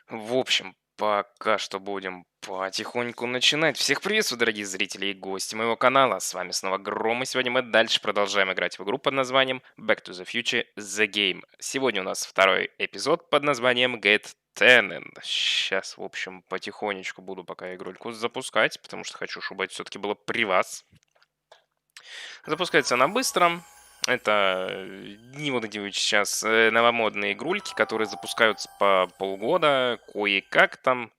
В общем, пока что будем потихоньку начинать. Всех приветствую, дорогие зрители и гости моего канала. С вами снова Гром, и сегодня мы дальше продолжаем играть в игру под названием Back to the Future The Game. Сегодня у нас второй эпизод под названием Get Tannen. Сейчас, в общем, потихонечку буду пока игрульку запускать, потому что хочу, чтобы это все-таки было при вас. Запускается она быстро. Это не вот эти вот сейчас новомодные игрульки, которые запускаются по полгода, кое-как там.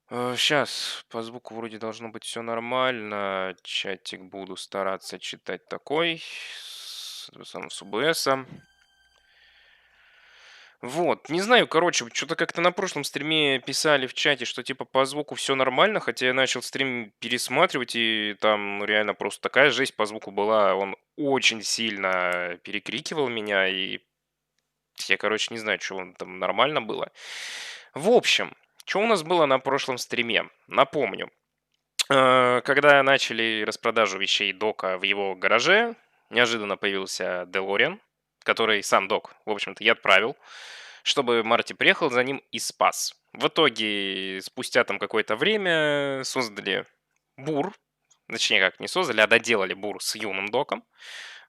Сейчас по звуку вроде должно быть все нормально. Чатик буду стараться читать такой, с ОБСом. Вот, не знаю, короче, что-то как-то на прошлом стриме писали в чате, что типа по звуку все нормально, хотя я начал стрим пересматривать, и там ну, реально просто такая жесть по звуку была. Он очень сильно перекрикивал меня, и я, короче, не знаю, что он там нормально было. В общем, что у нас было на прошлом стриме? Напомню. Когда начали распродажу вещей Дока в его гараже, неожиданно появился Делориан, который сам Док, в общем-то, и отправил, чтобы Марти приехал за ним и спас. В итоге, спустя там какое-то время создали бур, точнее как, не создали, а доделали бур с юным Доком.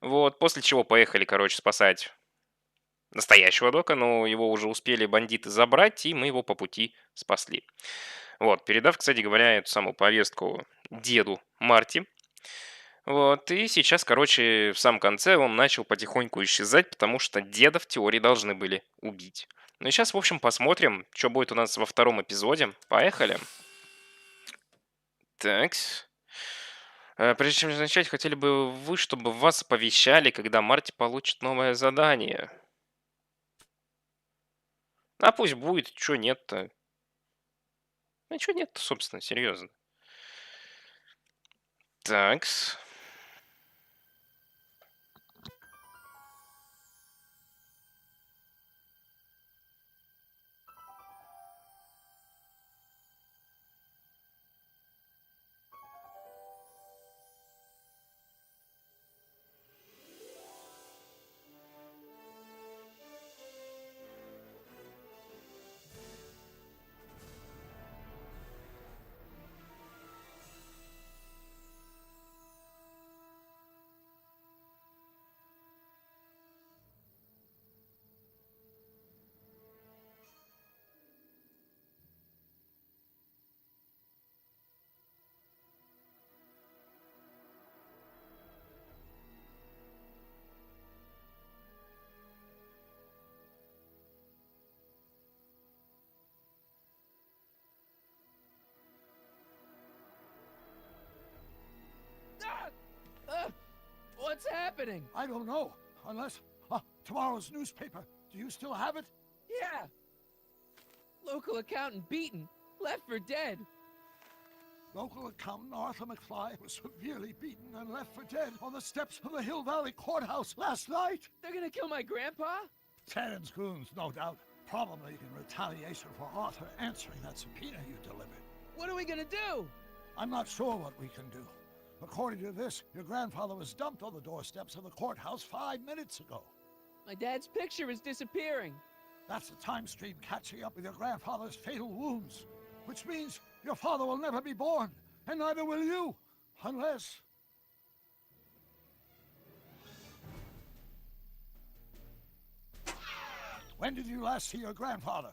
Вот, после чего поехали, короче, спасать настоящего Дока, но его уже успели бандиты забрать, и мы его по пути спасли. Вот, передав, кстати говоря, эту самую повестку деду Марти. Вот, и сейчас, короче, в самом конце он начал потихоньку исчезать, потому что деда в теории должны были убить. Ну и сейчас, в общем, посмотрим, что будет у нас во втором эпизоде. Поехали. Так. Прежде чем начать, хотели бы вы, чтобы вас оповещали, когда Марти получит новое задание. А пусть будет, что нет-то. Ну, что нет-то, собственно, серьезно. Такс. What's happening? I don't know, unless tomorrow's newspaper. Do you still have it? Yeah. Local accountant beaten, left for dead. Local accountant Arthur McFly was severely beaten and left for dead on the steps of the Hill Valley Courthouse last night. They're gonna kill my grandpa? Tannen's goons, no doubt. Probably in retaliation for Arthur answering that subpoena you delivered. What are we gonna do? I'm not sure what we can do. According to this, your grandfather was dumped on the doorsteps of the courthouse 5 minutes ago. My dad's picture is disappearing. That's the time stream catching up with your grandfather's fatal wounds. Which means your father will never be born, and neither will you, unless... When did you last see your grandfather?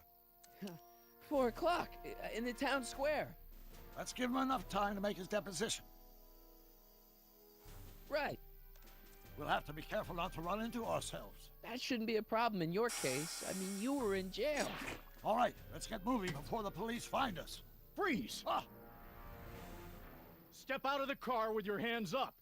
4 o'clock, in the town square. Let's give him enough time to make his deposition. Right. We'll have to be careful not to run into ourselves. That shouldn't be a problem in your case. I mean, you were in jail. All right, let's get moving before the police find us. Freeze! Ah, Step out of the car with your hands up.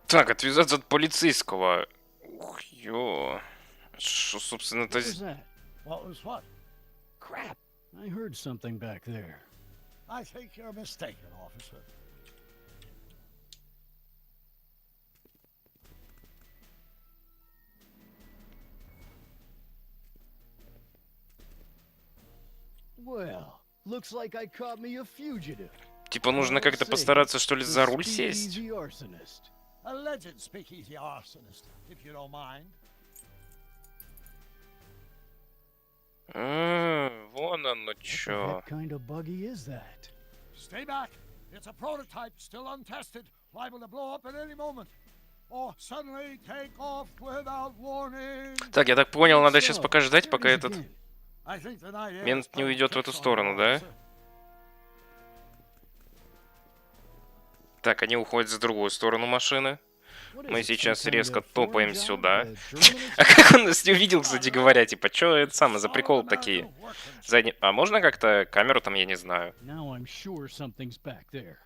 Так, отвязаться от полицейского. Ух, ё. Что, собственно-то... What was that? what was what? Crap. I heard something back there. I think you're mistaken, officer. Well, looks like I caught me a fugitive. Типа нужно как-то постараться, что ли, за руль сесть? Speakeasy arsonist. Alleged speakeasy arsonist, if you don't mind. Вон оно What the чё. heck kind of buggy is that? Stay back. It's a prototype, still untested, liable to blow up at any moment. Or suddenly take off without warning. Так, я так понял, надо сейчас So, пока ждать, there пока it is этот again. I think the night air мент is не playing уйдет в эту tricks on you, сторону, да? officer. Так, они уходят в другую сторону машины. What is Мы it, some сейчас kind резко of foreign топаем job, сюда. German or А something? как он нас не увидел, кстати говоря? Типа, чё это самое за Solid приколы такие? American workmanship. Задний... А можно как-то камеру там, я не знаю. Now I'm sure something's back there.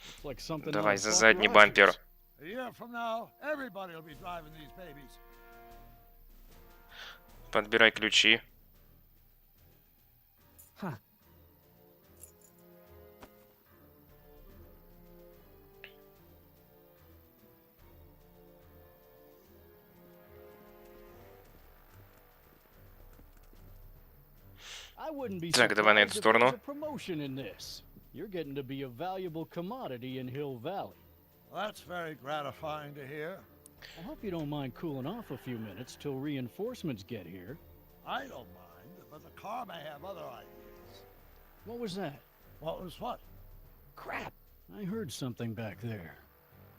Looks like something Давай out of за Buck задний Rogers. бампер. A year from now, everybody will be driving these babies. Подбирай ключи. Huh. I wouldn't be Так, давай на эту surprised if сторону. there's a promotion in this. You're getting to be a valuable commodity in Hill Valley. That's very gratifying to hear. I hope you don't mind cooling off a few minutes till reinforcements get here. I don't mind, but the car may have other ideas. What was that? What was what? Crap. I heard something back there.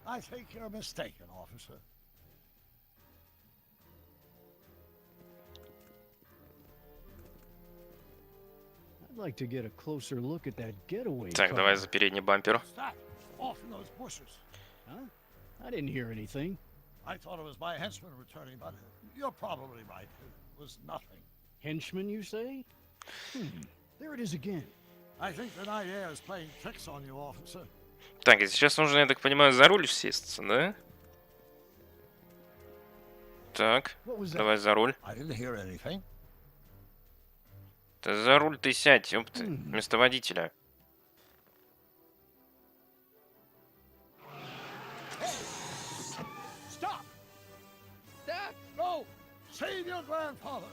I think you're mistaken, officer. I'd like to get a closer look at that getaway Так, car. давай за передний бампер. What's that? Off in those bushes. Huh? I didn't hear anything. I thought it was my henchman returning, but you're probably right. It was nothing. Henchman, you say? There it is again. I think the night air is playing tricks on you, officer. Так, и сейчас нужно, я так понимаю, за руль сесть, да? Так, What was that? давай за руль. I didn't hear anything. Да за руль ты сядь, ёпты, вместо водителя. Stop! Doc, No! Save your grandfather.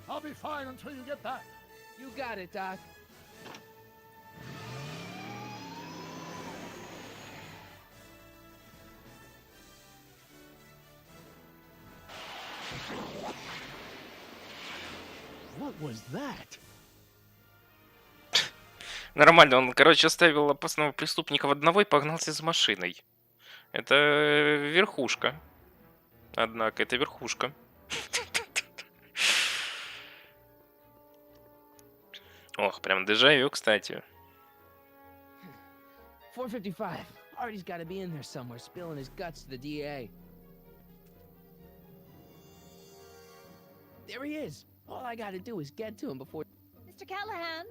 I'll be fine until you get back. you got it, Doc. What was that? Нормально, он, короче, оставил опасного преступника в одного и погнался за машиной. Это верхушка. Однако, это верхушка. Ох, прям дежавю, кстати. 455. Artie's got to be in there somewhere, spilling his guts to the DA. There he is. All I got to do is get to him before. Mr. Callahan?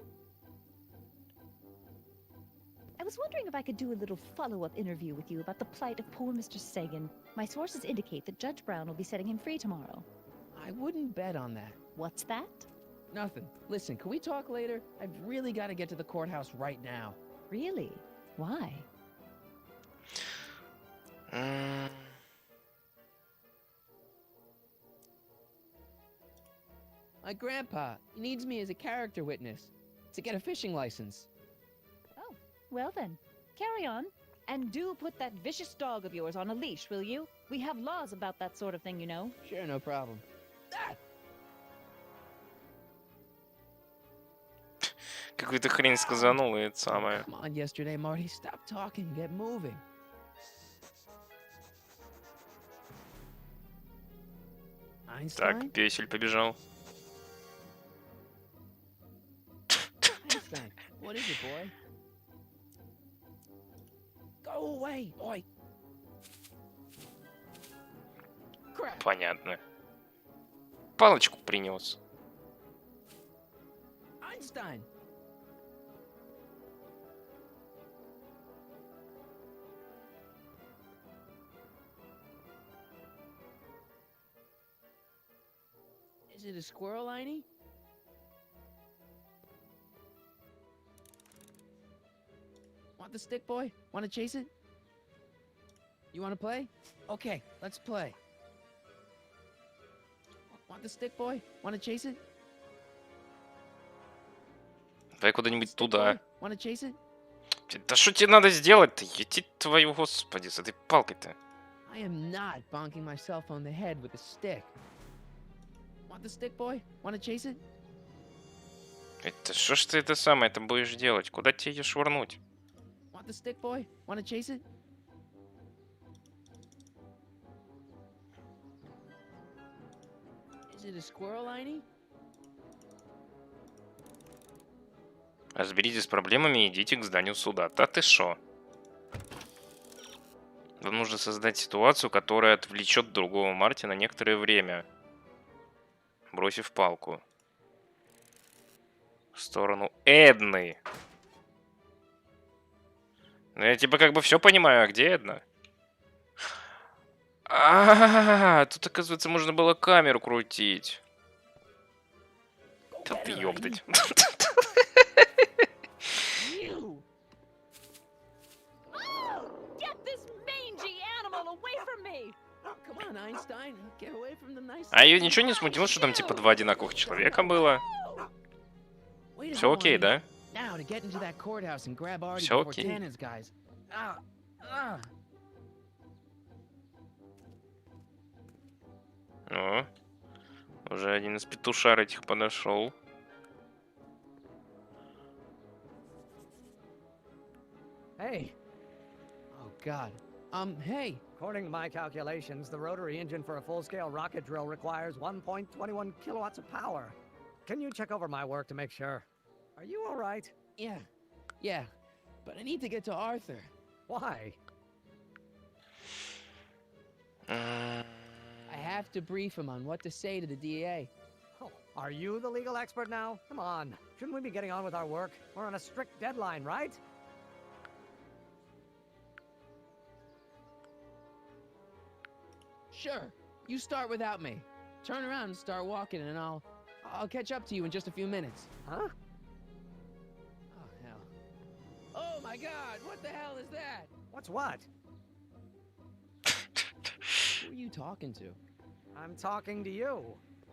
I was wondering if I could do a little follow-up interview with you about the plight of poor Mr. Sagan. My sources indicate that Judge Brown will be setting him free tomorrow. I wouldn't bet on that. What's that? Nothing. Listen, can we talk later? I've really got to get to the courthouse right now. Really? Why? My grandpa, he needs me as a character witness to get a fishing license. Oh, well then. Carry on. And do put that vicious dog of yours on a leash, will you? We have laws about that sort of thing, you know. Sure, no problem. Ah! Какую-то хрень сказанул, и это самое. Come on, yesterday, Marty. Stop talking. Get moving. Einstein? Так, песель побежал. Einstein, what is it, boy? Go away, boy. Crap. Понятно. Палочку принес. Einstein. Is it a squirrel, Einie? Want the stick, boy? Want to chase it? You want to play? Okay, let's play. Want the stick, boy? Want to chase it? Давай куда-нибудь Stick туда. boy, wanna chase it? Да что тебе надо сделать-то? Ети твою господи, с этой палкой-то. I am not bonking myself on the head with a stick. Want the stick, boy? Wanna chase it? Это что ж ты это самое это будешь делать? Куда тебе ее швырнуть? Want the stick, boy? Wanna chase it? Is it a squirrel, Einie? Разберитесь с проблемами и идите к зданию суда. Да ты шо? Вам нужно создать ситуацию, которая отвлечет другого Марти на некоторое время, бросив палку в сторону Эдны. Ну, я типа как бы все понимаю, а где Эдна? Тут, оказывается, можно было камеру крутить. Да ты ёптать. You! Get this mangy animal away from me! Come on, Einstein. Get away from the nice... А ее ничего не смутило, что там типа два одинаковых человека было? Way to Все go, окей, Einie. да? Now to get into that courthouse and grab Artie Всё before окей. Tannen's guys. О, уже один из петушар этих подошел. Hey. Oh, God. Hey. According to my calculations, the rotary engine for a full-scale rocket drill requires 1.21 kilowatts of power. Can you check over my work to make sure? Are you all right? Yeah. But I need to get to Arthur. Why? I have to brief him on what to say to the DA. Oh, are you the legal expert now? Come on. Shouldn't we be getting on with our work? We're on a strict deadline, right? Sure. You start without me. Turn around and start walking, and I'll catch up to you in just a few minutes. Huh? Oh, hell. Oh, my God. What the hell is that? What's what? Who are you talking to? I'm talking to you.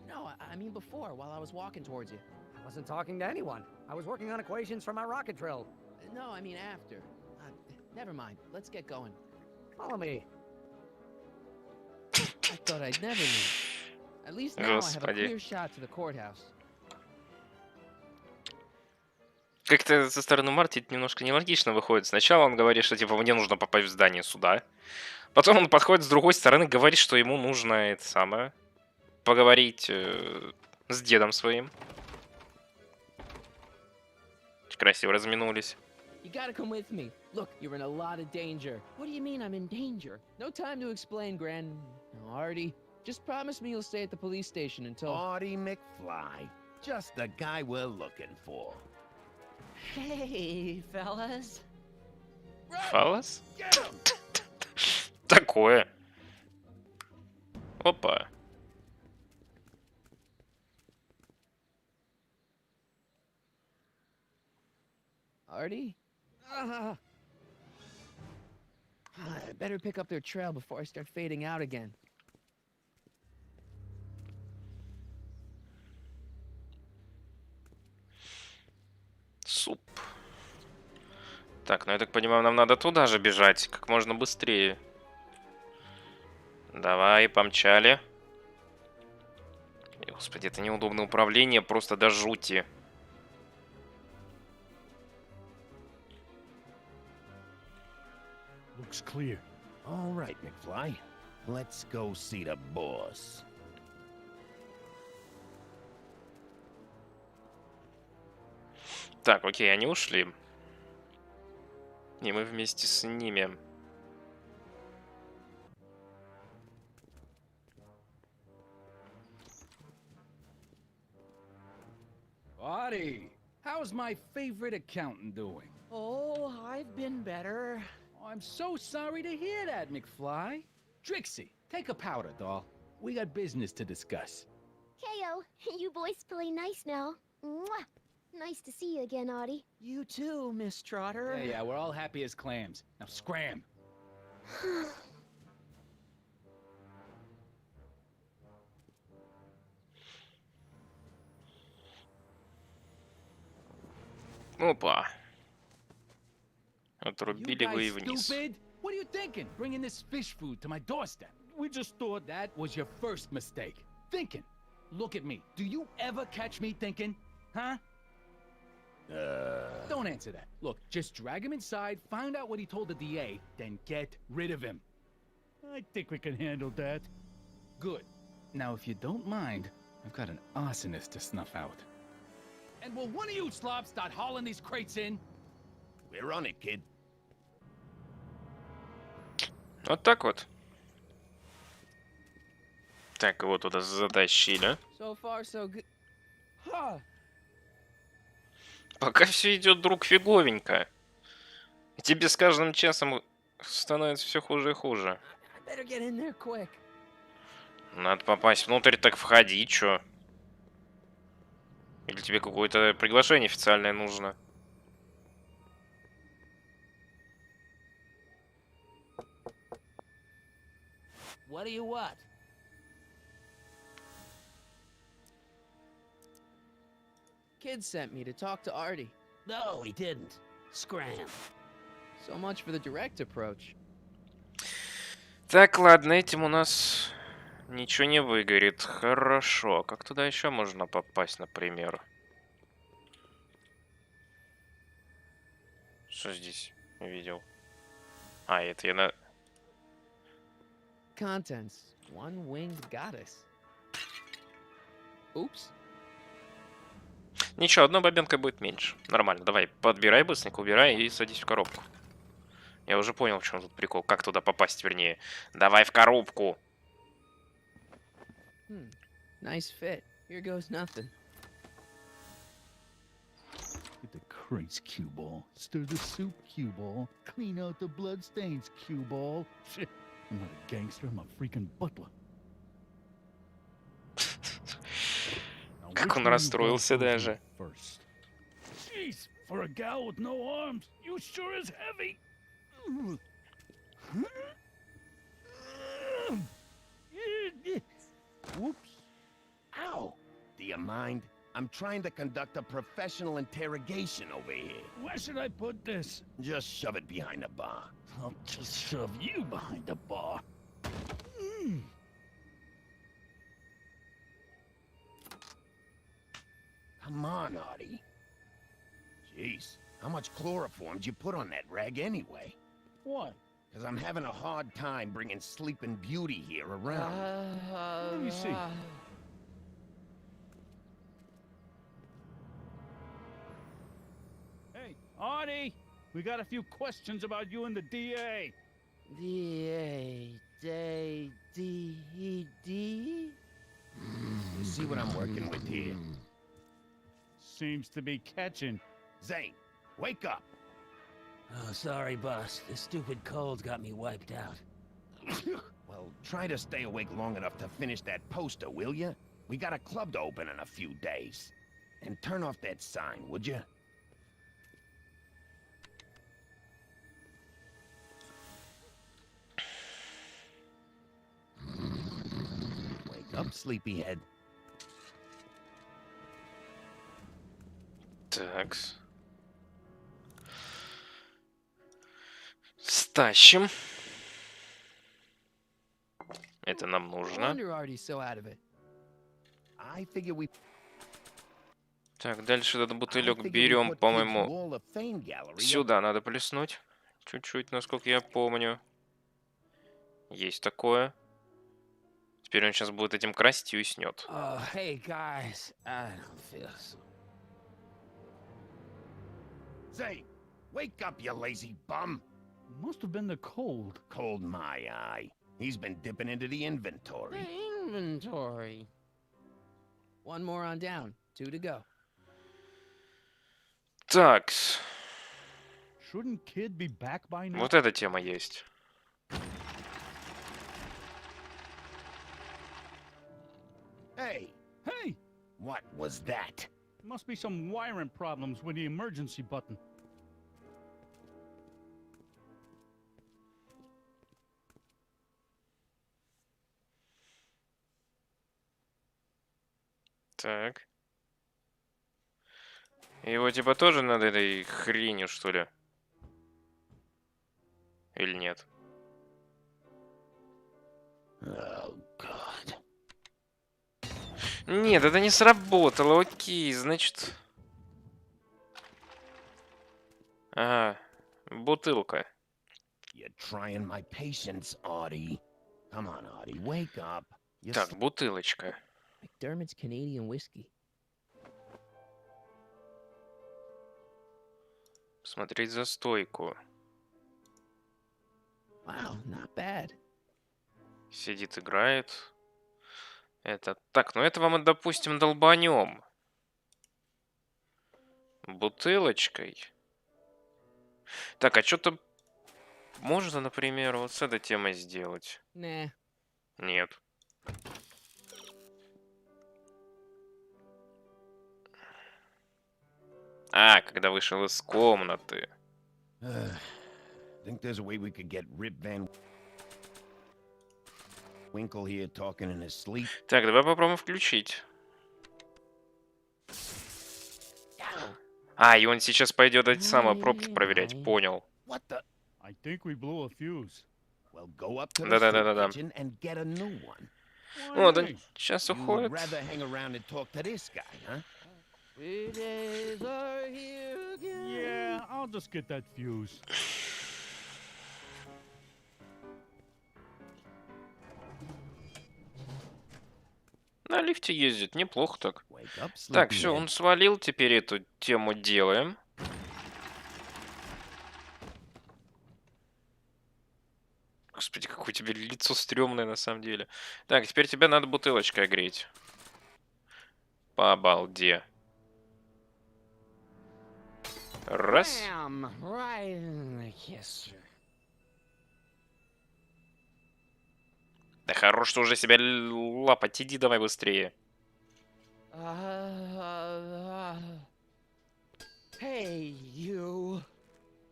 No, I mean before, while I was walking towards you. I wasn't talking to anyone. I was working on equations for my rocket drill. No, I mean after. Never mind. Let's get going. Follow me. I thought I'd never meet. At least now I have a Господи. clear shot to the courthouse. Как-то со стороны Марти это немножко нелогично выходит. Сначала он говорит, что типа мне нужно попасть в здание суда. Потом он подходит с другой стороны, говорит, что ему нужно это самое поговорить с дедом своим. Красиво разминулись. You gotta come with me. Look, you're in a lot of danger. What do you mean I'm in danger? No time to explain, Gran. No, Artie, just promise me you'll stay at the police station until... Artie McFly. Just the guy we're looking for. Hey, fellas. Фалас? Get him! Такое. Опа. Artie? I better pick up their trail before I start fading out again. Суп. Так, ну я так понимаю, нам надо туда же бежать, как можно быстрее. Давай, помчали. Господи, это неудобное управление, просто до жути. Looks clear. All right, McFly. Let's go see the boss. Так, окей, они ушли. И мы вместе с ними. Artie, how's my favorite accountant doing? Oh, I've been better. Oh, I'm so sorry to hear that, McFly. Trixie, take a powder, doll. We got business to discuss. KO, you boys play nice now. Mwah! Nice to see you again, Audie. You too, Miss Trotter. Yeah, we're all happy as clams. Now scram. Опа. You Отрубили вы и guys вниз. stupid? What are you thinking? Bringing this fish food to my doorstep? We just thought that was your first mistake. Thinking. Look at me. Do you ever catch me thinking? Huh? Don't answer that. Look, just drag him inside, find out what he told the DA, then get rid of him. I think we can handle that. Good. Now, if you don't mind, I've got an arsonist to snuff out. And will one of you slobs start hauling these crates in? We're on it, kid. Вот так вот. Так, его туда затащили. So far, so good. Huh. Пока все идет, друг, фиговенько. И тебе с каждым часом становится все хуже и хуже. I better get in there quick. Надо попасть внутрь, так входи, чё? Или тебе какое-то приглашение официальное нужно? What do you want? Kid sent me to talk to Artie. No, he didn't. Scram. So much for the direct approach. Так, ладно, этим у нас ничего не выгорит. Хорошо. Как туда еще можно попасть, например? Что здесь видел? А, это я на... Contents. One winged goddess. Oops. Ничего, одной бабенкой будет меньше. Нормально, давай, подбирай быстренько, убирай и садись в коробку. Я уже понял, в чем тут прикол. Как туда попасть, вернее. Давай в коробку. Nice fit. Here goes nothing. Get the crates, cue ball. Stir the soup, cue ball. Clean out the blood stains, cue ball. Shit, I'm not a gangster, I'm a freaking butler. Now, Как which он one you расстроился boys даже. first? Jeez, for a gal with no arms, you sure is heavy. Whoops. Ow! Do you mind? I'm trying to conduct a professional interrogation over here. Where should I put this? Just shove it behind the bar. I'll just shove you behind the bar. Come on, Artie. Jeez, how much chloroform did you put on that rag anyway? What? Because I'm having a hard time bringing Sleeping Beauty here around. Let me see. Hey, Artie! We got a few questions about you and the DA. D-A-D-D-D? You see what I'm working with here? Seems to be catching. Zane, wake up! Oh, sorry, boss. This stupid cold's got me wiped out. Well, try to stay awake long enough to finish that poster, will you? We got a club to open in a few days. And turn off that sign, would you? Wake up, sleepyhead. Такс. Стащим. Это нам No нужно. wonder Artie's so out of it. I figure we Так, дальше этот бутылек берем, по-моему, сюда надо плеснуть. Чуть-чуть, насколько я помню. Есть такое. Теперь он сейчас будет этим красить и уснет. Oh, hey, guys. I don't feel so... Zane, wake up, you lazy bum! Must have been the cold. Cold my eye. He's been dipping into the inventory. Inventory. One more on down. 2 to go. Такс. Shouldn't Kid be back by now? Вот эта тема есть. Hey, Hey! what was that? Must be some wiring problems with the emergency button. Так. Его типа тоже надо этой хренью, что ли? Или нет? Oh, God. Нет, это не сработало. Окей, значит... Ага, бутылка. You're trying my patience, Artie. Come on, Artie, wake up. You're Так, бутылочка. McDermott's Canadian whiskey. Смотреть за стойку. Wow, not bad. Сидит, играет. Это... Так, ну этого мы, допустим, долбанем. Бутылочкой. Так, а что-то можно, например, вот с этой темой сделать? Nah. Нет. А, когда вышел из комнаты. Think there's a way we could get Rip Van Winkle here talking in his sleep? Так, давай попробуем включить. А, и он сейчас пойдет эти самые пробки проверять. Понял. What the? I think we blew a fuse. Well, go up to the Да-да-да-да-да. soup kitchen and get a new one. Вот он сейчас You'd уходит. rather hang around and talk to this guy, huh? Yeah, I'll just get that fuse. На лифте ездит, неплохо так. Wake up, Так, все, sleepyhead. он свалил, теперь эту тему делаем. Господи, какое у тебя лицо стрёмное на самом деле. Так, теперь тебя надо бутылочкой греть. По балде. Раз. Right in the kisser. Да хорош, что уже себя лапать. Иди давай быстрее. Hey, you.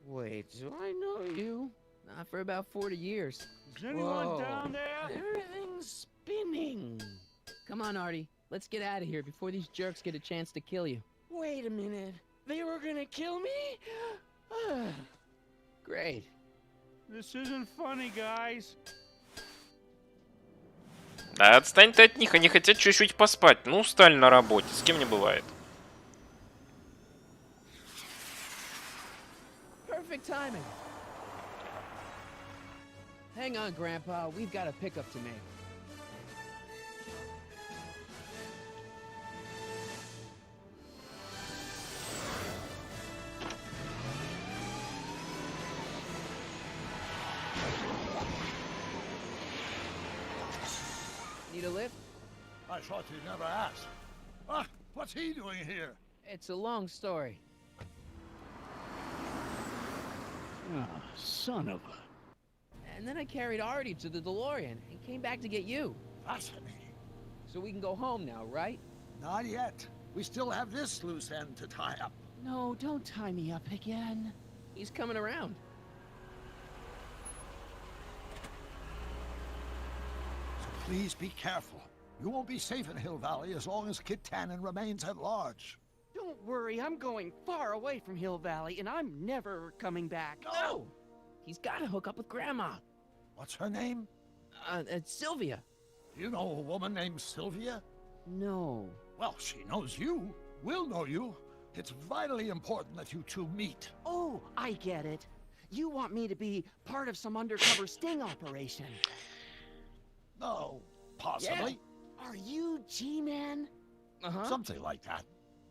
Wait, do I know you? Not for about 40 years. Is anyone Whoa. down there? Everything's spinning. Come on, Artie. Let's get out of here before these jerks get a chance to kill you. Wait a minute. They were gonna kill me? Great. This isn't funny, guys. Да отстань ты от них, они хотят чуть-чуть поспать. Ну, устали на работе, с кем не бывает. Perfect timing. Hang on, Grandpa. We've got a pickup to make. Need a lift? I thought you'd never ask. Ah, what's he doing here? It's a long story. Ah, son of a... And then I carried Artie to the DeLorean and came back to get you. Fascinating. So we can go home now, right? Not yet. We still have this loose end to tie up. No, don't tie me up again. He's coming around. So please be careful. You won't be safe in Hill Valley as long as Kid Tannen remains at large. Don't worry, I'm going far away from Hill Valley, and I'm never coming back. No! He's got to hook up with Grandma. What's her name? It's Sylvia. Do you know a woman named Sylvia? No. Well, she knows you. We'll know you. It's vitally important that you two meet. Oh, I get it. You want me to be part of some undercover sting operation. No, possibly. Are you G-Man? Uh-huh. Something like that.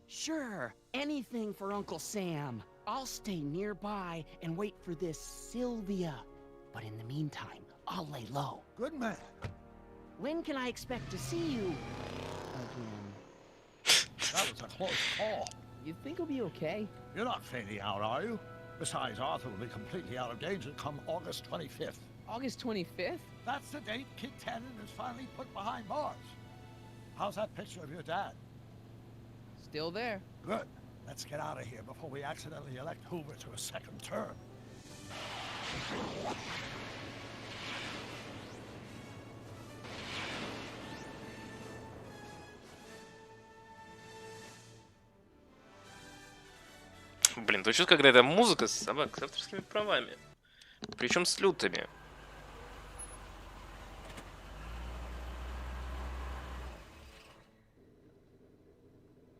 Sure, anything for Uncle Sam. I'll stay nearby and wait for this Sylvia. But in the meantime, I'll lay low. Good man. When can I expect to see you again? That was a close call. You think he'll be okay? You're not fading out, are you? Besides, Arthur will be completely out of danger come August 25th. August 25th? That's the date Kid Tannen is finally put behind bars. How's that picture of your dad? Still there. Good. Let's get out of here before we accidentally elect Hoover to a second term. Блин, точно когда это музыка с собак с авторскими правами. Причем с лютыми.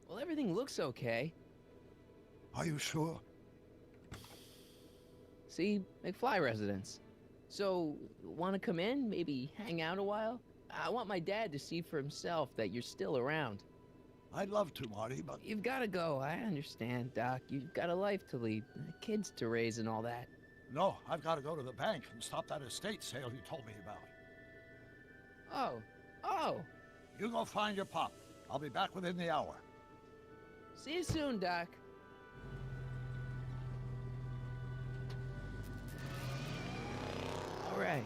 Well, everything looks okay. Are you sure? See, McFly residence. So, want to come in? Maybe hang out a while? I want my dad to see for himself that you're still around. I'd love to, Marty, but You've got to go. I understand, Doc. You've got a life to lead, kids to raise, and all that. no, I've got to go to the bank and stop that estate sale you told me about. Oh. You go find your pop. I'll be back within the hour. See you soon, Doc. All right.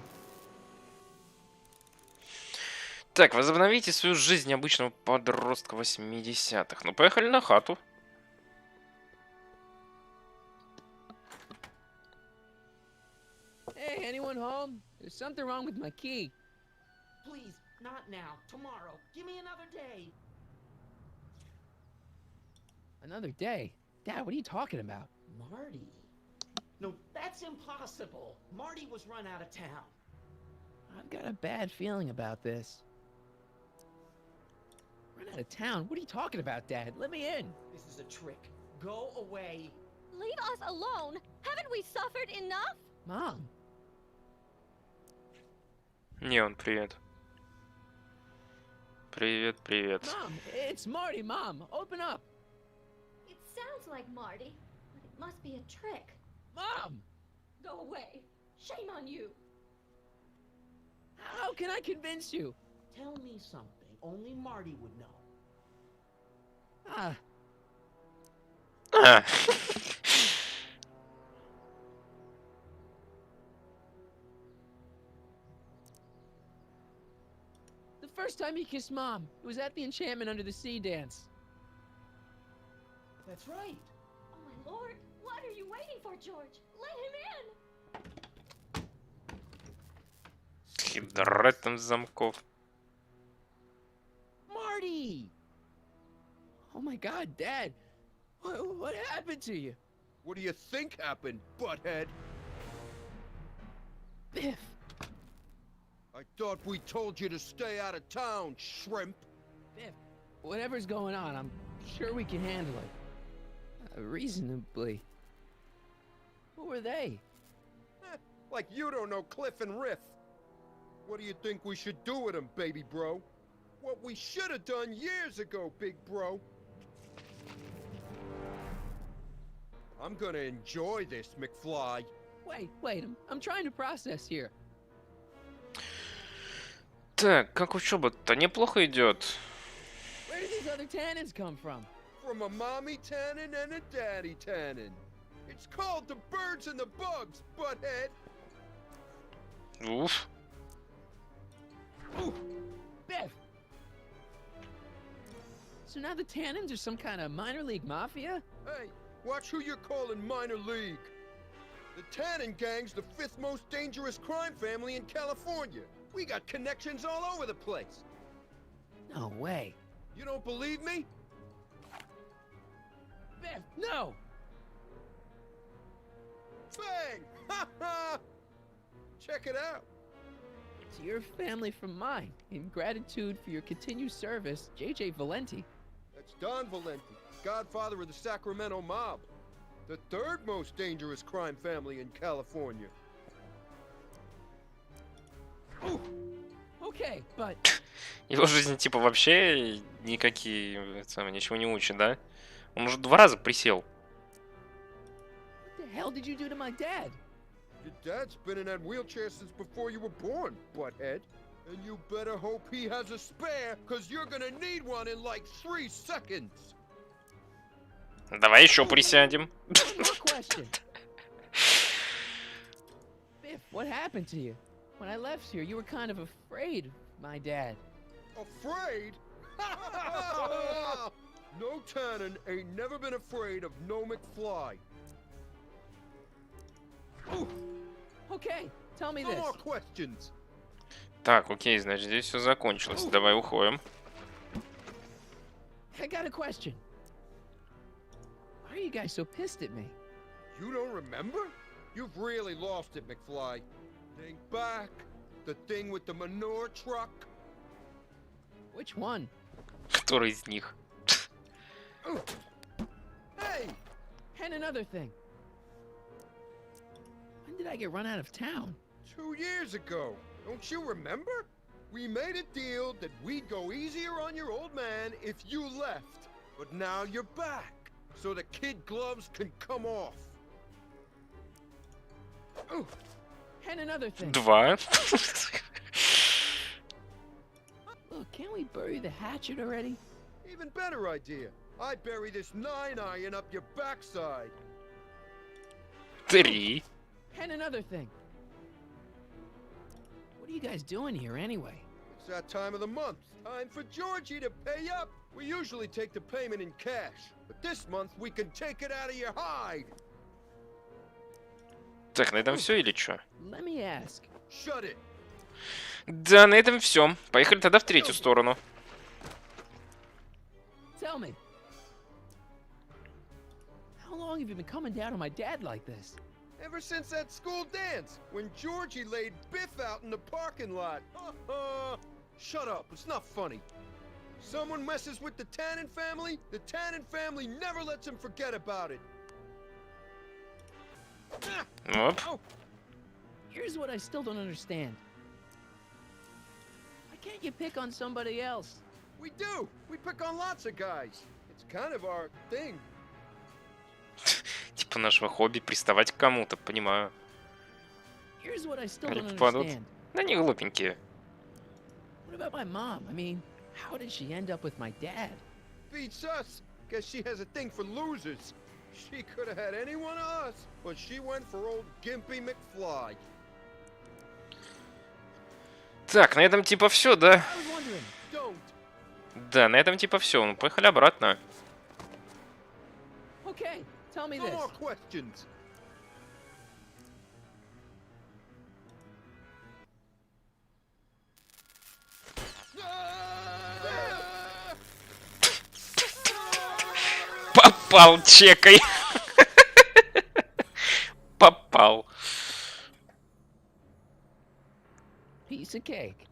Так, возобновите свою жизнь обычного подростка 80-х. Ну, поехали на хату. Hey, anyone home? There's something wrong with my key. Please, not now. Tomorrow. Give me another day. Another day? Dad, what are you talking about? Marty. No, that's impossible. Marty was run out of town. I've got a bad feeling about this. Run out of town? What are you talking about, Dad? Let me in. This is a trick. Go away. Leave us alone. Haven't we suffered enough? Mom. Неон, привет. Привет, привет. Mom, it's Marty, Mom. Open up. It sounds like Marty, but it must be a trick. Mom! Go away. Shame on you. How can I convince you? Tell me something only Marty would know. Ah, А, the first time he kissed Mom, it was at the Enchantment Under the Sea dance. That's right. Oh my lord. What are you waiting for, George? Let him in. хитрым замков. Marty! Oh my God, Dad. What happened to you? What do you think happened, butthead? Biff. I thought we told you to stay out of town, shrimp. Biff, whatever's going on, I'm sure we can handle it. Reasonably. Who were they? Like you don't know Cliff and Riff. What do you think we should do with them, baby bro? What we should have done years ago, big bro. I'm gonna enjoy this, McFly. Wait, I'm trying to process here. Так, как учеба-то неплохо идет. Where did these other Tannens come from? From a mommy Tannen and a daddy Tannen. It's called the birds and the bugs, butthead. Уф. Ooh, Biff! So now the Tannens are some kind of minor league mafia? Hey, watch who you're calling minor league. The Tannen gang's the 5th most dangerous crime family in California. We got connections all over the place. No way. You don't believe me? Biff, no! Bang! Ha ha! Check it out. To your family from mine, in gratitude for your continued service, J.J. Valenti. That's Don Valenti, godfather of the Sacramento mob. The 3rd most dangerous crime family in California. Ooh, okay, but Его жизнь типа вообще никакие, ничего не учит, да? Он уже 2 раза присел. what the hell did you do to my dad? Your dad's been in that wheelchair since before you were born, butthead. And you better hope he has a spare, cause you're gonna need one in like 3 seconds. Давай еще присядем. One more question. Biff, what happened to you? When I left here, you were kind of afraid of my dad. Afraid? No Tannen ain't never been afraid of no McFly. Ooh, okay, tell me No this. more questions. Так, окей, значит, здесь все закончилось. Давай уходим. I got a question. Why are are you guys so pissed at me? You don't remember? You've really lost it, McFly. Think back. The thing with the manure truck. Which one? Который из них? Hey! And another thing. When did I get run out of town? 2 years ago. Don't you remember? We made a deal that we'd go easier on your old man if you left. But now you're back. So the kid gloves can come off. And another thing. Два. Look, can't we bury the hatchet already? Even better idea. I bury this 9-iron up your backside. Три. And another thing. What are you guys doing here anyway? It's that time of the month. Time for Georgie to pay up. We usually take the payment in cash, but this month we can take it out of your hide. Так, на этом все или что? Let me ask. Shut it. Да, на этом все. Поехали тогда в третью сторону. Tell me. How long have you been coming down on my dad like this? Ever since that school dance, when Georgie laid Biff out in the parking lot. Shut up, it's not funny. Someone messes with the Tannen family, the Tannen family never lets him forget about it. Оп. Here's what I still don't understand. Why can't you pick on somebody else? We do. We pick on lots of guys. It's kind of our thing. Типа нашего хобби приставать к кому-то, понимаю. Here's what I still Они don't попадут. understand. Да не глупенькие. What about my mom? I mean, how did she end up with my dad? Beats us. Guess she has a thing for losers. She could have had any one of us, but she went for old Gimpy McFly. Так, на этом типа все, да? I was wondering. Don't. Да, на этом типа все. Ну, поехали обратно. Okay, tell me No this. more questions. Попал, чекай. Попал. Piece of cake.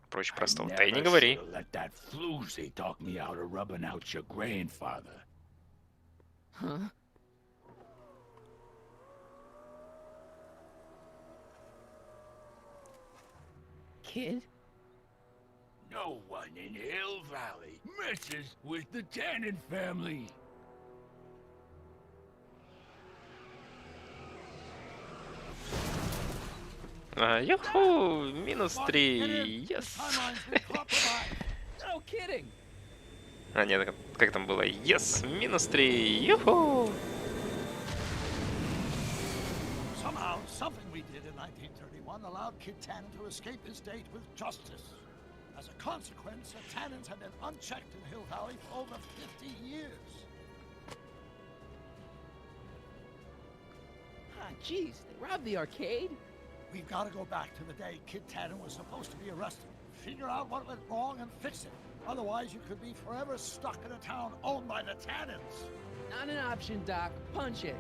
Проще простого. Да и не говори. Let that floozy talk me out of rubbing out your grandfather. Huh? Kid? No one in Hill Valley messes with the Tannen family. Юху, минус 3. Yes. No kidding. А, нет, как там было? Yes, минус 3. Юху. Somehow, something we did in 1931 allowed Kid Tannen to escape his date with justice. As a consequence, the Tannens have been unchecked in Hill Valley for over 50 years. Ah, jeez, they robbed the arcade? We've got to go back to the day Kid Tannen was supposed to be arrested. Figure out what went wrong and fix it. Otherwise, you could be forever stuck in a town owned by the Tannens. Not an option, Doc. Punch it.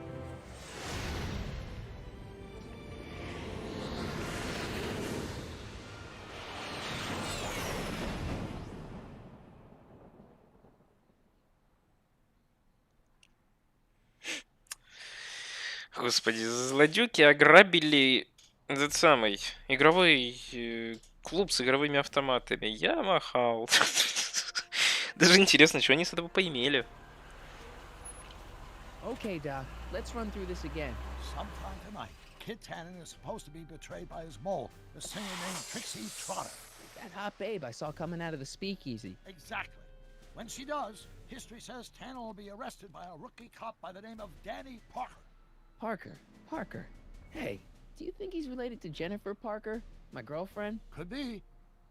Господи, злодюки ограбили этот самый игровой клуб с игровыми автоматами. Я махал. Даже интересно, что они с этого поимели. Okay, Doc. Let's run through this again. Sometime tonight, Kid Tannen is supposed to be betrayed by his mole, the singer named Trixie Trotter. That hot babe I saw coming out of the speakeasy. Exactly. When she does, history says Tannen will be arrested by a rookie cop by the name of Danny Parker. Parker. Hey, do you think he's related to Jennifer Parker, my girlfriend? Could be.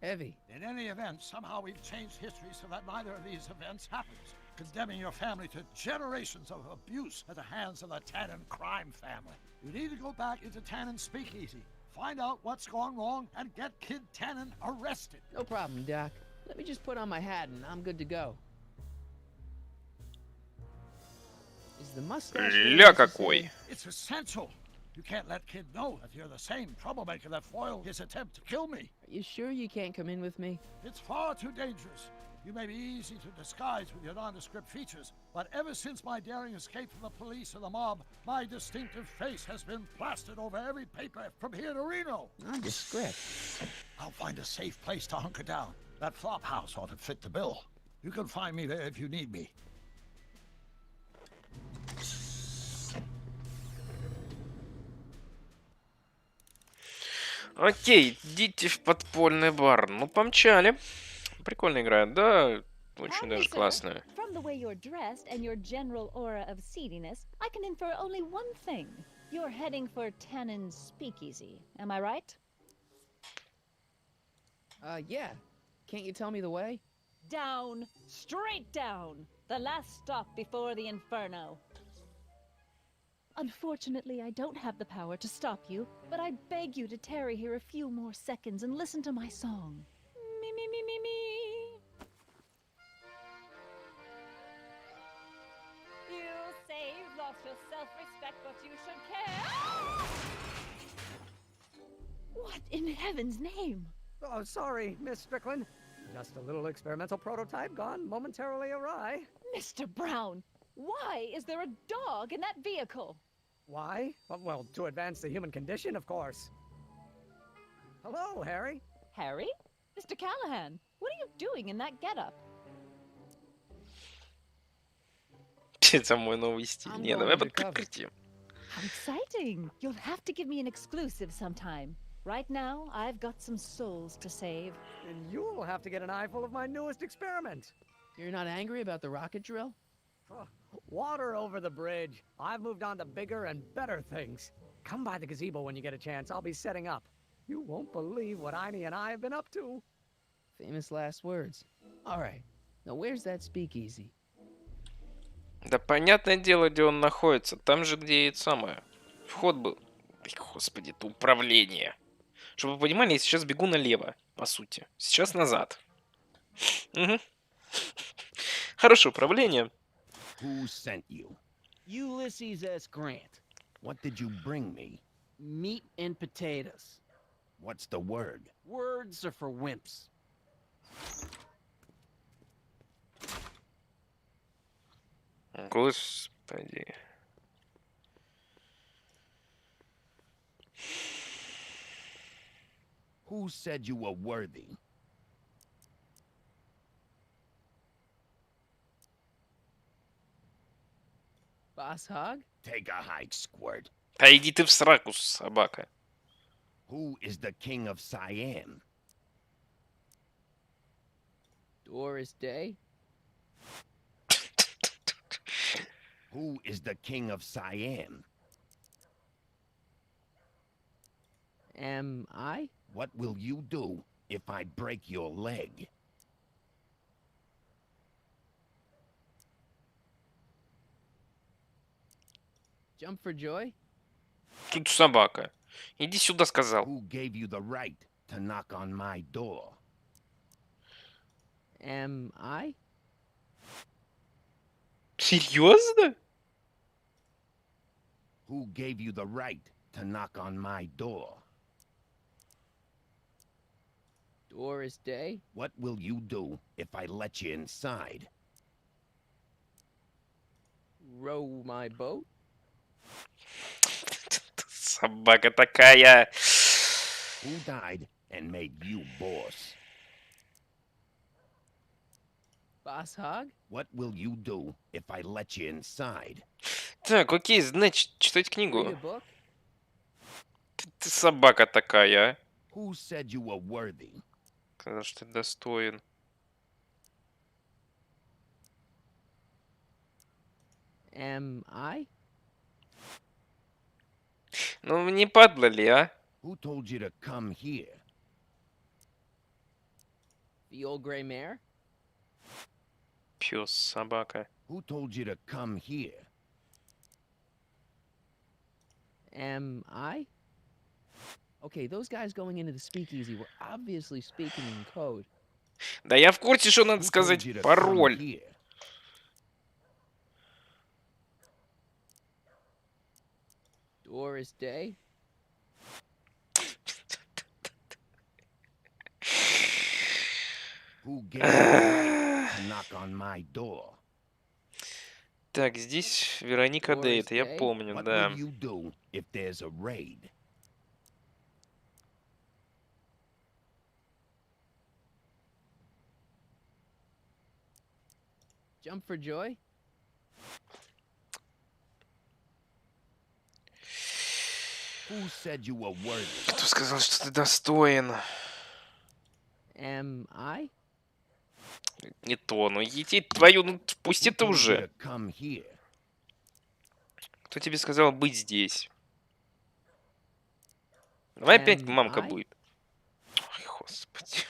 Heavy. In any event, somehow we've changed history so that neither of these events happens, condemning your family to generations of abuse at the hands of the Tannen crime family. You need to go back into Tannen's speakeasy, find out what's gone wrong, and get Kid Tannen arrested. No problem, Doc. Let me just put on my hat and I'm good to go. Is the mustache really Ля necessary? какой. It's essential. You can't let Kid know that you're the same troublemaker that foiled his attempt to kill me. Are you sure you can't come in with me? It's far too dangerous. You may be easy to disguise with your nondescript features, but ever since my daring escape from the police and the mob, my distinctive face has been plastered over every paper from here to Reno. Nondescript. I'll find a safe place to hunker down. That flop house ought to fit the bill. You can find me there if you need me. Окей, идите в подпольный бар. Ну, помчали. Прикольно играет, да? Очень даже классная. From the way you're dressed and your general aura of seediness, I can infer only one thing. You're heading for Tannen's speakeasy. Am I right? Yeah. Can't you tell me the way? Down. Straight down. The last stop before the inferno. Unfortunately, I don't have the power to stop you, but I beg you to tarry here a few more seconds and listen to my song. Me, me, me, me, me. You say you've lost your self-respect, but you should care. What in heaven's name? Oh, sorry, Miss Strickland. Just a little experimental prototype gone momentarily awry. Mr. Brown, why is there a dog in that vehicle? Why? Well, to advance the human condition, of course. Hello, Harry. Harry? Mr. Callahan, what are you doing in that getup? Это мой новый стиль. Не, давай подкрутим. How exciting! You'll have to give me an exclusive sometime. Right now, I've got some souls to save. And you'll have to get an eyeful of my newest experiment. You're not angry about the rocket drill? Oh, water over the bridge. I've moved on to bigger and better things. Come by the gazebo when you get a chance. I'll be setting up. You won't believe what Einie and I have been up to. Famous last words. All right. Now where's that speakeasy? Да понятное дело, где он находится. Там же, где и самое. Вход был. Ой, господи, это управление. Чтобы вы понимали, я сейчас бегу налево, по сути. Сейчас назад. Угу. Хорошее управление. Who sent you? Ulysses S. Grant. What did you bring me? Meat and potatoes. What's the word? Words are for wimps. Господи. Who said you were worthy? Boss Hog? Take a hike, Squirt. Да иди ты в сраку, собака. Who is the king of Siam? Doris Day? Who is the king of Siam? Am I? What will you do if I break your leg? Jump for joy? Тут собака. Иди сюда, сказал. Who gave you the right to knock on my door? Am I? Серьезно? Who gave you the right to knock on my door? Doris Day? What will you do if I let you inside? Row my boat? Собака такая. Who died and made you boss? Boss Hog? What will you do if I let you inside? Так, окей, значит, читать Read a книгу. book? Ты собака такая. Who said you were worthy? Сказал, что ты достоин. Am I? Ну, не падла ли, а? Who told you to come here? The old gray mare? Пес, собака. Who told you to come here? Am I? Okay, those guys going into the speakeasy were obviously speaking in code. Да я в курсе, что надо Who told сказать you to come пароль. here? Doris Day. Who gave you the right to knock on my door? Так, здесь Вероника Дэй, это я помню, What да. will you do if there's a raid? Jump for joy. Who said you were worthy? Кто сказал, что ты достоин? Am I? Не то, ну иди твою, ну пусти Who ты told you уже. to come here? Кто тебе сказал быть здесь? Давай опять Am мамка I? будет. Ой, господи.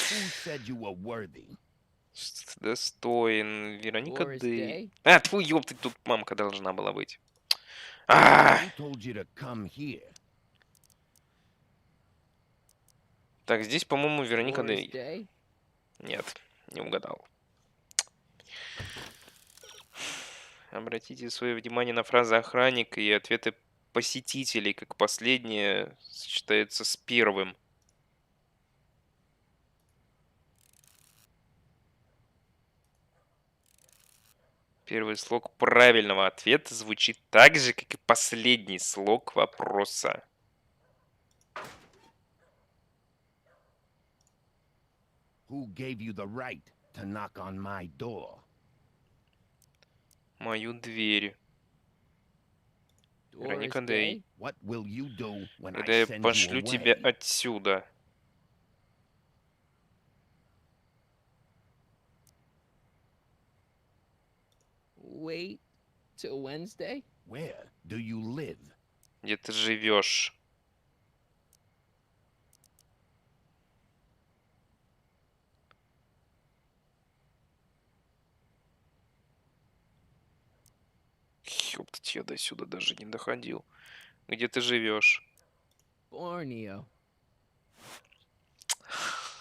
Who said you were worthy? Что ты достоин, Вероника Doris Дэй. Day. А, тьфу, ёпты, тут мамка должна была быть. А! Who told you to come here? Так, здесь, по-моему, Вероника Doris Дэй. Day. Нет, не угадал. Обратите свое внимание на фразы охранника и ответы посетителей, как последнее сочетается с первым. Первый слог правильного ответа звучит так же, как и последний слог вопроса. Who gave you the right to knock on my door? Мою дверь. Doris Вероника Дэй. Day. What will you do when Когда I я send пошлю you тебя away? отсюда. Wait till Wednesday. Where do you live? Где ты живешь? Ёптать, я до сюда даже не доходил. Где ты живешь? Borneo.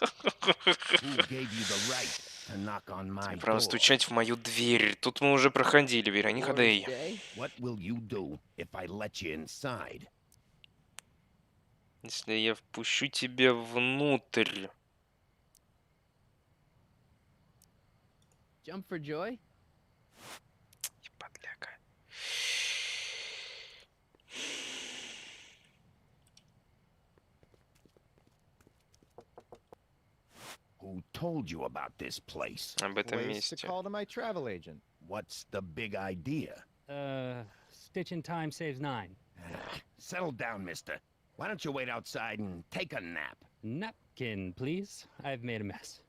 Who gave you the right to knock on my Тебе право door? стучать в мою дверь. Тут мы уже проходили, Вероника Doris Дэй. Day. What will you do if I let you inside? Если я впущу тебя внутрь. Jump for joy. Подляка. Who told you about this place? Об этом Ways to месте. call to my travel agent. What's the big idea? Stitch in time saves 9. Settle down, mister. Why don't you wait outside and take a nap? Napkin, please. I've made a mess.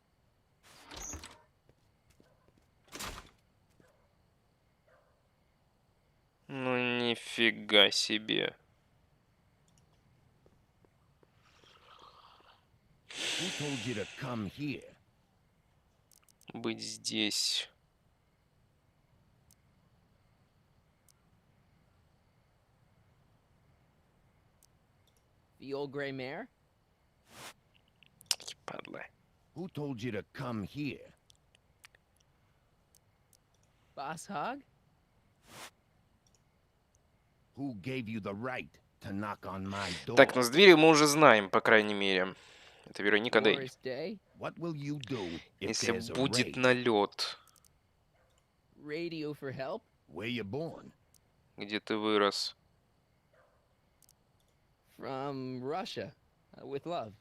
Ну нифига себе. Who told you to come here? Быть здесь. The old gray mare. Падла. Who told you to come here? Boss hog. Who gave you the right to knock on my door? Так, ну с дверью мы уже знаем, по крайней мере. Это Вероника Дэй. Doris Day. What will you do if Если there's a будет raid? налет, Radio for help. Where you born? где ты вырос? From Russia. With love.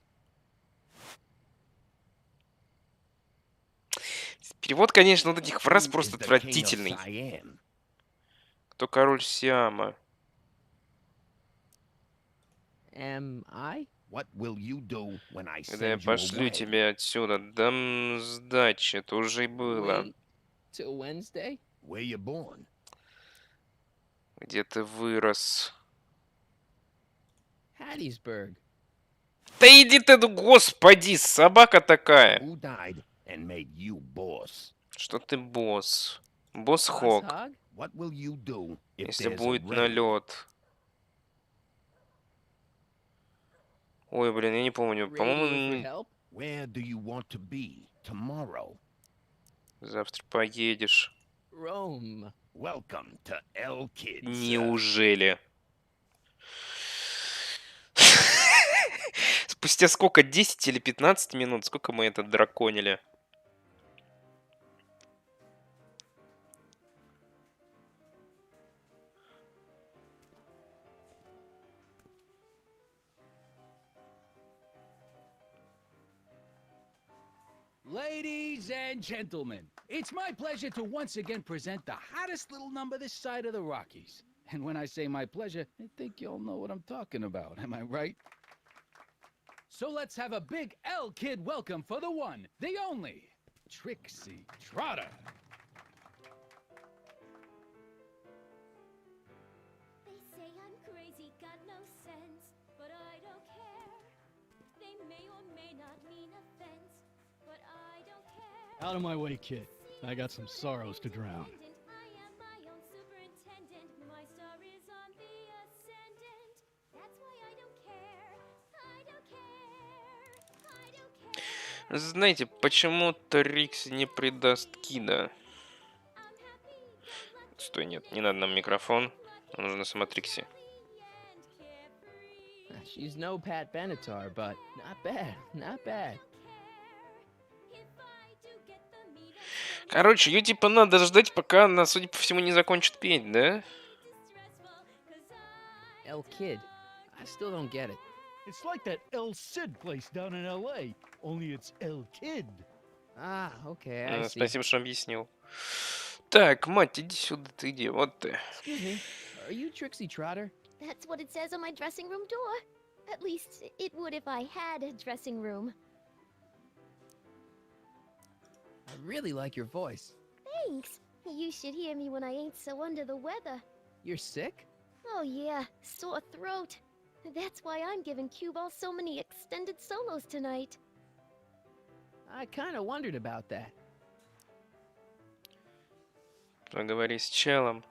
Перевод, конечно, вот этих фраз Who просто is the king of отвратительный. Siam? Кто король Сиама? Am I? What will you do when I Когда я send you пошлю away? тебя отсюда, дам сдачи, это уже и было. Wait till Wednesday. Where you born? Где ты вырос? Hattiesburg. Да иди ты, ну господи, собака такая. Who died and made you boss? Что ты босс? Босс Boss Хог. hog. What will you do if Если there's a будет raid? налет. Ой, блин, я не помню. Radio for По-моему, help. Where do you want to be tomorrow? завтра поедешь. Rome. Welcome to L Kids. Неужели? Спустя сколько? 10 или 15 минут? Сколько мы это драконили? Ladies and gentlemen, it's my pleasure to once again present the hottest little number this side of the Rockies. And when I say my pleasure, I think you'll know what I'm talking about, am I right? So let's have a big L Kid welcome for the one, the only, Trixie Trotter. They say I'm crazy, got no sense, but I don't care. They may or may not mean offense, but I don't care. Out of my way, kid. I got some sorrows to drown. I am my own superintendent. My star is on the ascendant. That's why I don't care. I don't care. I don't care. Знаете, почему Трикси не предаст Кида? Стой, нет, не надо нам микрофон. Нужно сама Трикси. She's no Pat Benatar, but not bad, not bad. Короче, ее типа надо ждать, пока она, судя по всему, не закончит петь, да? El Kid, I still don't get it. It's like that El Cid place down in L.A., only it's El Kid. Ah, okay, I see. Спасибо, что объяснил. Так, мать, иди сюда, ты где? Вот ты. Excuse me, are you Trixie Trotter? That's what it says on my dressing room door. At least it would if I had a dressing room. I really like your voice. Thanks. You should hear me when I ain't so under the weather. You're sick? Oh yeah, sore throat. That's why I'm giving Cue Ball so many extended solos tonight. I kind of wondered about that. Поговори с челом.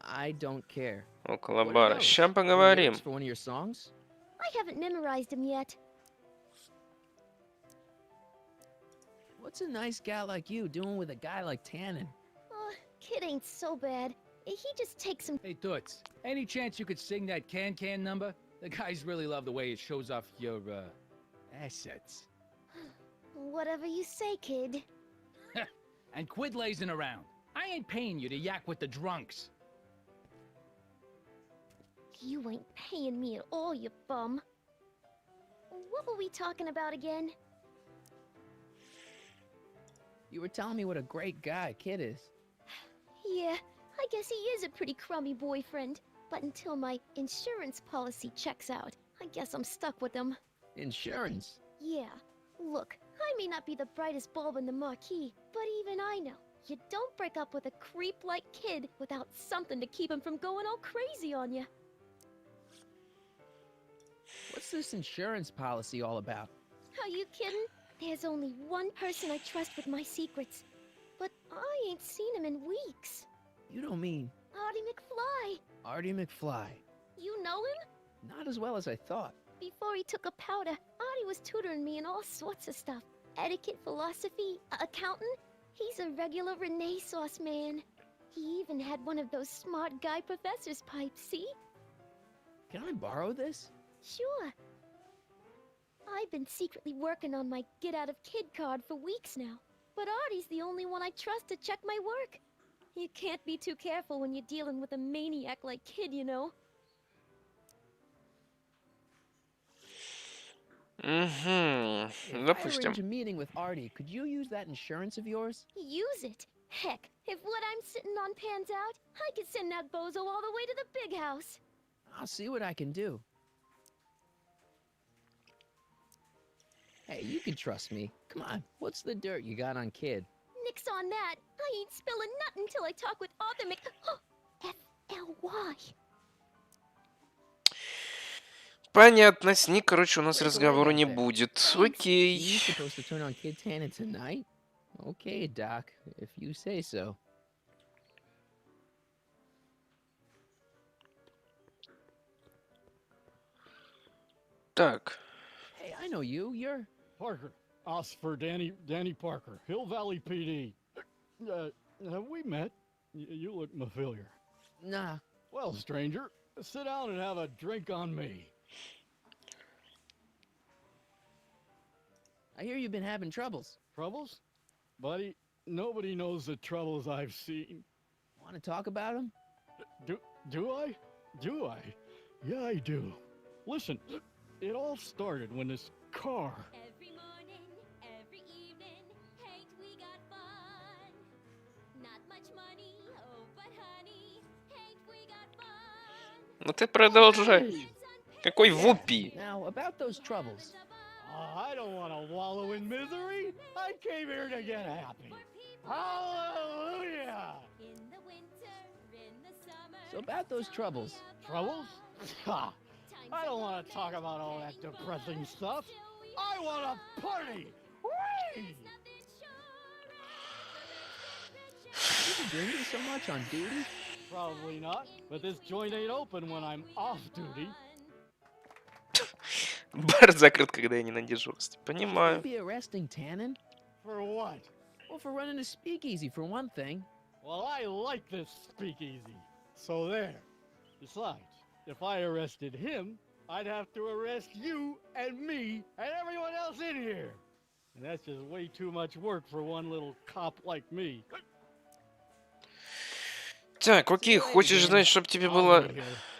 I don't care. Около What are бара. those? Ща Your поговорим. lyrics for one of your songs? I haven't memorized them yet. What's a nice gal like you doing with a guy like Tannen? Kid ain't so bad. He just takes some. Hey, Toots, any chance you could sing that can number? The guys really love the way it shows off your, assets. Whatever you say, kid. And quit lazing around. I ain't paying you to yak with the drunks. You ain't paying me at all, you bum. What were we talking about again? You were telling me what a great guy Kid is. Yeah, I guess he is a pretty crummy boyfriend. But until my insurance policy checks out, I guess I'm stuck with him. Insurance? Yeah. Look, I may not be the brightest bulb in the marquee, but even I know you don't break up with a creep like Kid without something to keep him from going all crazy on you. What's this insurance policy all about? Are you kidding? There's only one person I trust with my secrets. But I ain't seen him in weeks. You don't mean Artie McFly. Artie McFly? You know him? Not as well as I thought. Before he took a powder, Artie was tutoring me in all sorts of stuff. Etiquette, philosophy, accountant. He's a regular Renaissance man. He even had one of those smart guy professor's pipes, see? Can I borrow this? Sure. I've been secretly working on my get out of kid card for weeks now. But Artie's the only one I trust to check my work. You can't be too careful when you're dealing with a maniac like Kid, you know. If I Допустим. arrange a meeting with Artie, could you use that insurance of yours? Use it. Heck, if what I'm sitting on pans out, I could send that bozo all the way to the big house. I'll see what I can do. Hey, you can trust me. Come on, what's the dirt you got on Kid? Nix on that. I ain't spilling nothing till I talk with Arthur F-L-Y. Понятно, с ней, короче, у нас разговора не будет. Окей. You supposed to turn on Kid Tannen tonight? Okay, Doc, if you say so. Так. Hey, I know you. You're Parker. Oscar Danny Parker, Hill Valley PD. Have we met? You look familiar. Nah. Well, stranger, sit down and have a drink on me. I hear you've been having troubles. Troubles? Buddy, nobody knows the troubles I've seen. Want to talk about them? Do I? Do I? Yeah, I do. Listen, it all started when this car... Every morning, every evening, hate we got fun. Not much money, oh but honey, hate we got fun. Ну ты продолжай. Какой вупи? Now, about those troubles. I don't want to wallow in misery. I came here to get happy. Hallelujah! In the winter, in the summer. So about those troubles. Troubles? Ha! I don't want to talk about all that depressing stuff. I want to party! Whee! You been drinking so much on duty? Probably not, but this joint ain't open when I'm off duty. Бар закрыт, когда я не на дежурстве. Понимаю. Be arresting Tannen? For what? Well, for running a speakeasy, for one thing. Well, I like this speakeasy. So there. Besides, if I arrested him, I'd have to arrest you and me and everyone else in here. And that's just way too much work for one little cop like me. Так, окей, хочешь знать, чтобы тебе было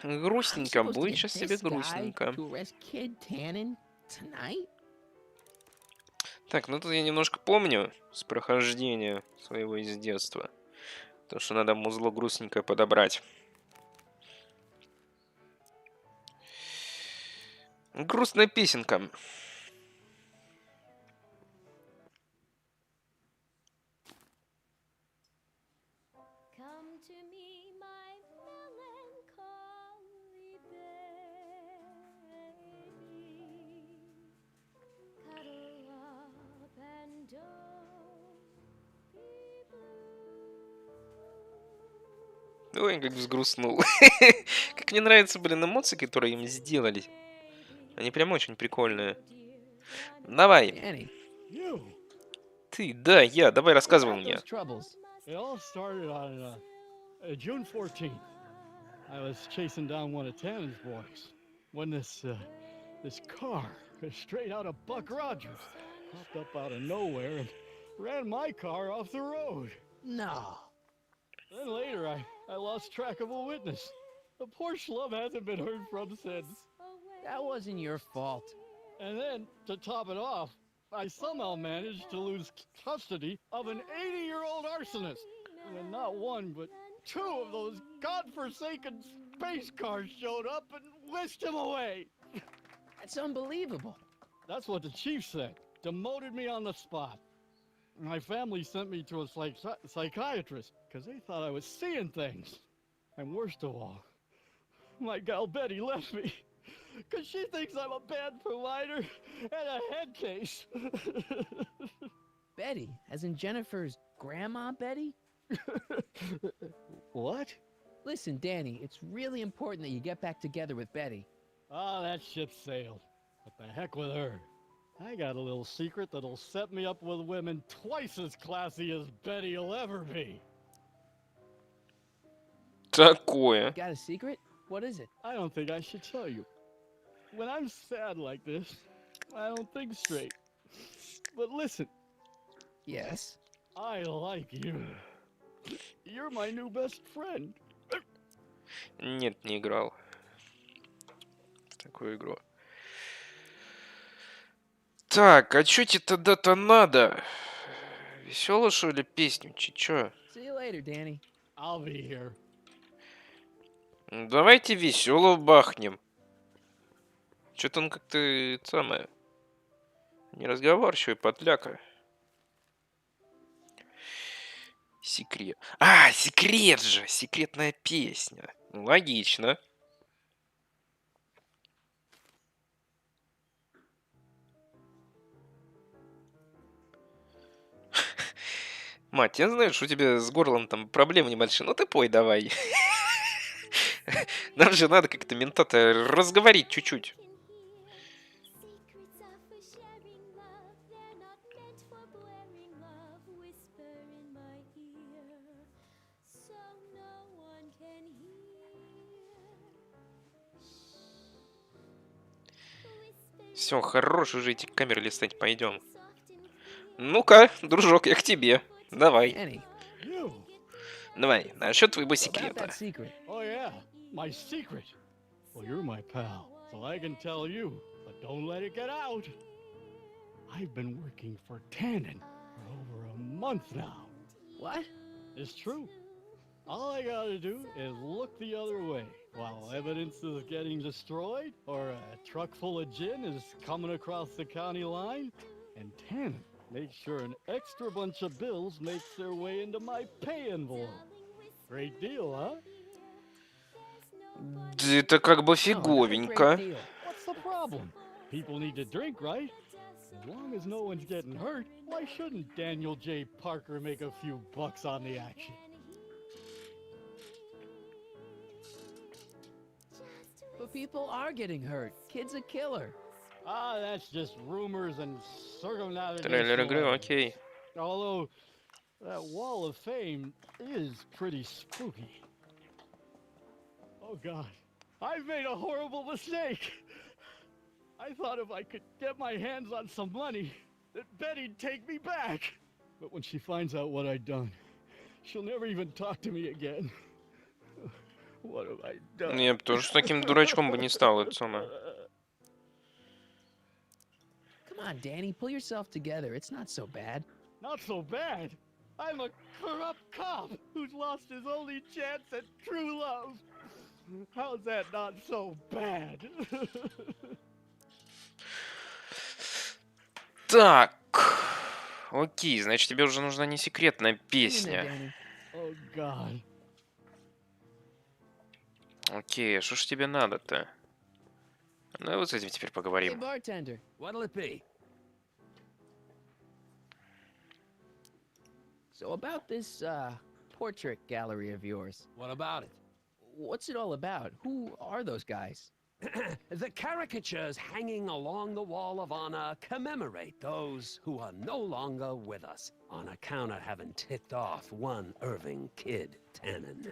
грустненько? Будет сейчас тебе грустненько. Так, ну тут я немножко помню с прохождения своего из детства. То, что надо музло грустненькое подобрать. Грустная песенка. Ой, как взгрустнул. Как мне нравятся, блин, эмоции, которые им сделали. Они прям очень прикольные. Давай. Ты, да, я. Давай, рассказывай мне. It all started on June 14th. I was chasing down one of Tannen's boys when this car, straight out of Buck Rogers, popped up out of nowhere and ran my car off the road. No. Then later, I lost track of a witness. The poor schlub hasn't been heard from since. That wasn't your fault. And then, to top it off, I somehow managed to lose custody of an 80-year-old arsonist. And not one, but two of those godforsaken space cars showed up and whisked him away. That's unbelievable. That's what the chief said. Demoted me on the spot. My family sent me to a psychiatrist because they thought I was seeing things. And worst of all, my gal Betty left me because she thinks I'm a bad provider and a head case. Betty, as in Jennifer's grandma Betty? What? Listen, Danny, it's really important that you get back together with Betty. Ah, that ship sailed. What the heck with her? I got a little secret that'll set me up with women twice as classy as Betty will ever be. Такое. Got a secret? What is it? I don't think I should tell you. When I'm sad like this, I don't think straight. But listen. Yes? I like you. You're my new best friend. Нет, не играл в такую игру. Так, а чё тебе тогда-то надо? Веселую, что ли, песню? Чё? See you later, Danny. I'll be here. Давайте веселую бахнем. Чё-то он как-то самое неразговорчивый, подляка. Секрет. А, секрет же! Секретная песня. Ну, логично. Мать, я знаю, что у тебя с горлом там проблемы небольшие. Ну ты пой давай. Нам же надо как-то мента-то разговорить чуть-чуть. Все, хорош уже эти камеры листать, пойдем. Ну-ка, дружок, я к тебе. Давай. Danny, Давай, насчет твоего about секрета. that secret. Oh, yeah, my secret. Well, you're my pal, so I can tell you, but don't let it get out. I've been working for Tannen for over a month now. What? It's true. All I gotta do is look the other way while evidence is getting destroyed or a truck full of gin is coming across the county line, and Tannen makes sure an extra bunch of bills makes their way into my pay envelope. Great deal, huh? Да это как бы No, not a great фиговенько. deal. What's the problem? People need to drink, right? As long as no one's getting hurt, why shouldn't Daniel J. Parker make a few bucks on the action? But people are getting hurt. Kid's a killer. Ah, that's just rumors and Трейлер игры, circumnavigation. окей. Although, that wall of fame is pretty spooky. Oh God, I've made a horrible mistake. I thought if I could get my hands on some money, that Betty'd take me back. But when she finds out what I'd done, she'll never even talk to me again. What have I done? Я бы тоже с таким дурачком бы не стал, это самое. Come on, Danny, pull yourself together. It's not so bad. Not so bad. I'm a corrupt cop who's lost his only chance at true love. How's that not so bad? Так. Окей, значит, тебе уже нужна не секретная Hang in there, песня. Danny. Oh God. Окей, а что ж тебе надо-то? Ну, вот с этим теперь Hey, поговорим. bartender. What'll it be? So about this, portrait gallery of yours. What about it? What's it all about? Who are those guys? The caricatures hanging along the wall of honor commemorate those who are no longer with us on account of having ticked off one Irving Kid Tannen.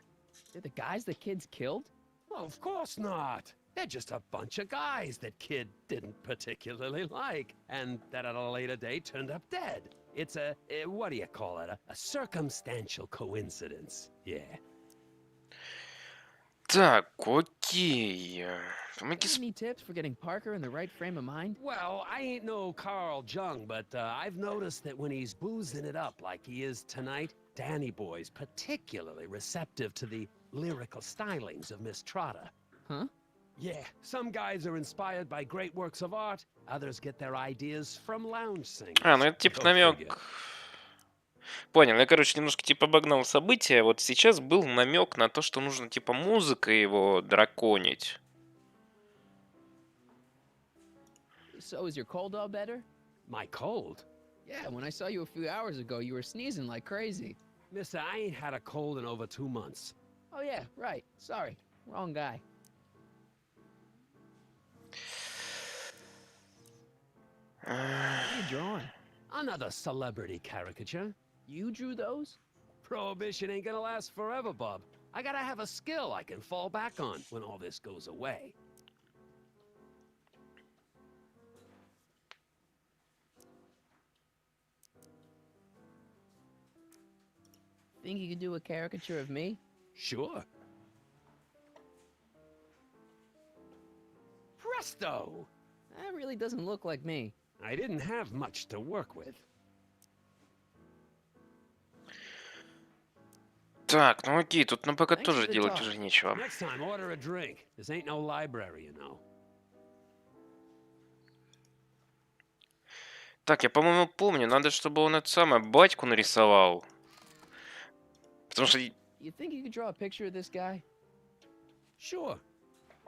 They're the guys the kids killed? Well, of course not. They're just a bunch of guys that Kid didn't particularly like, and that at a later date turned up dead. It's what do you call it? A circumstantial coincidence. Yeah. Так, окей. Помоги Got any tips for getting Parker in the right frame of mind? Well, I ain't no Carl Jung, but I've noticed that when he's boozing it up like he is tonight, Danny Boy's particularly receptive to the lyrical stylings of Miss Trotter. Huh? Yeah, some guys are inspired by great works of art, others get their ideas from lounge singers. А, ну это типа Go намек. figure. Понял, я, короче, немножко типа обогнал события. Вот сейчас был намек на то, что нужно типа музыкой его драконить. So is your cold all better? My cold? Yeah, when I saw you a few hours ago, you were sneezing like crazy. Mister, I ain't had a cold in over 2 months. Oh yeah, right. Sorry. Wrong guy. What are you drawing? Another celebrity caricature. You drew those? Prohibition ain't gonna last forever, bub. I gotta have a skill I can fall back on when all this goes away. Think you could do a caricature of me? Sure. Presto! That really doesn't look like me. I didn't have much to work with. Так, ну окей, тут нам пока Thanks тоже for the делать talk. уже нечего. Next time, order a drink. This ain't no library, you know. Так, я, по-моему, помню, надо, чтобы он это самое, батьку нарисовал. Потому что... You think you could draw a picture of this guy? Sure.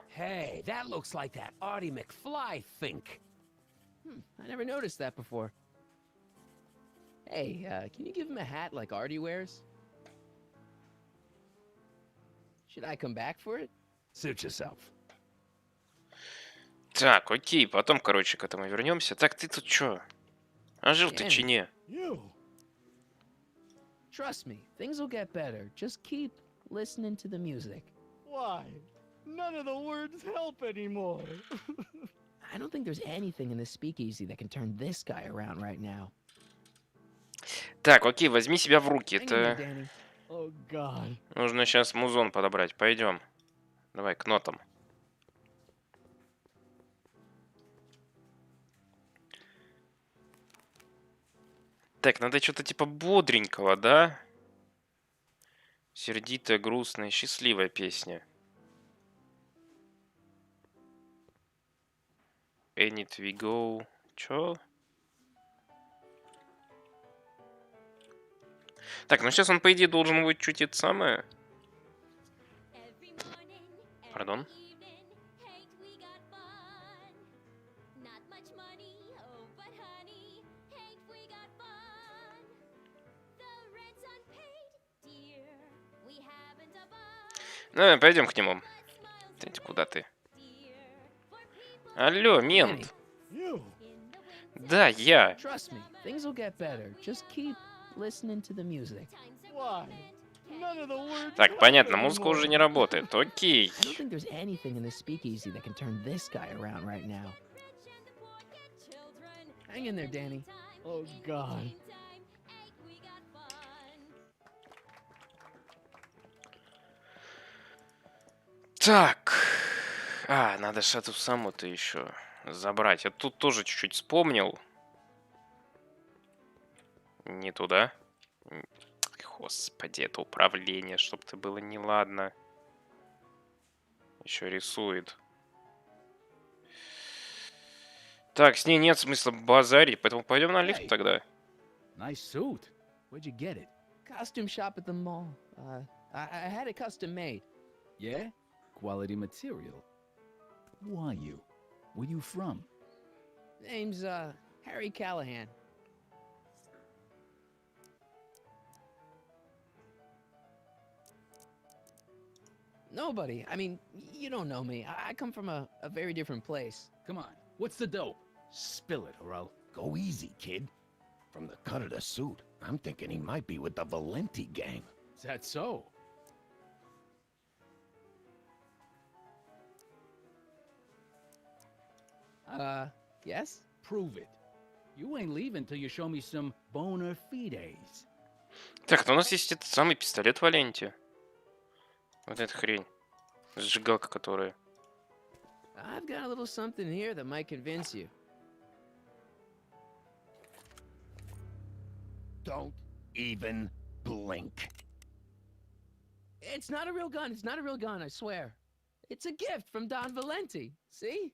Hey, that looks like that Artie McFly think. I never noticed that before. Hey, can you give him a hat like Artie wears? Should I come back for it? Suit yourself. Так, окей, потом, короче, к этому вернемся. Так, ты тут чё? А жил ты Danny. чине? You. Trust me, things will get better. Just keep listening to the music. Why? None of the words help anymore. I don't think there's anything in this speakeasy that can turn this guy around right now. Так, окей, возьми себя в руки. Hang in there, Это Danny. Oh, God. нужно сейчас музон подобрать. Пойдем. Давай, к нотам. Так, надо что-то типа бодренького, да? Сердитая, грустная, счастливая песня. In it we go. Чё? Так, ну сейчас он, по идее, должен будет чуть это самое. Пардон. Ну, пойдем к нему. Ты куда ты? Алло, мент. You. Да, я. Trust me, things will get better. Just keep listening to the music. Why? None of the words Так, count понятно, музыка anymore. уже не работает. Окей. I don't think there's anything in this speakeasy that can turn this guy around right now. Hang in there, Danny. Oh, God. Так. А, надо же эту саму-то еще забрать. Я тут тоже чуть-чуть вспомнил. Не туда. Господи, это управление, чтоб-то было неладно. Еще рисует. Так, с ней нет смысла базарить, поэтому пойдем на лифт тогда. Nice suit. Where'd you get it? Costume shop at the mall. I had it custom made. Yeah? Quality material. Who are you? Where you from? Name's, Harry Callahan. Nobody. I mean, you don't know me. I come from a very different place. Come on. What's the dope? Spill it, or I'll... Go easy, kid. From the cut of the suit, I'm thinking he might be with the Valenti gang. Is that so? Yes? Prove it. You ain't leaving till you show me some bona fides. Так, ну у нас есть этот самый пистолет в Валенте. Вот эта хрень. Сжигалка, которая... I've got a little something here that might convince you. Don't even blink. It's not a real gun. It's not a real gun, I swear. It's a gift from Don Valenti. See?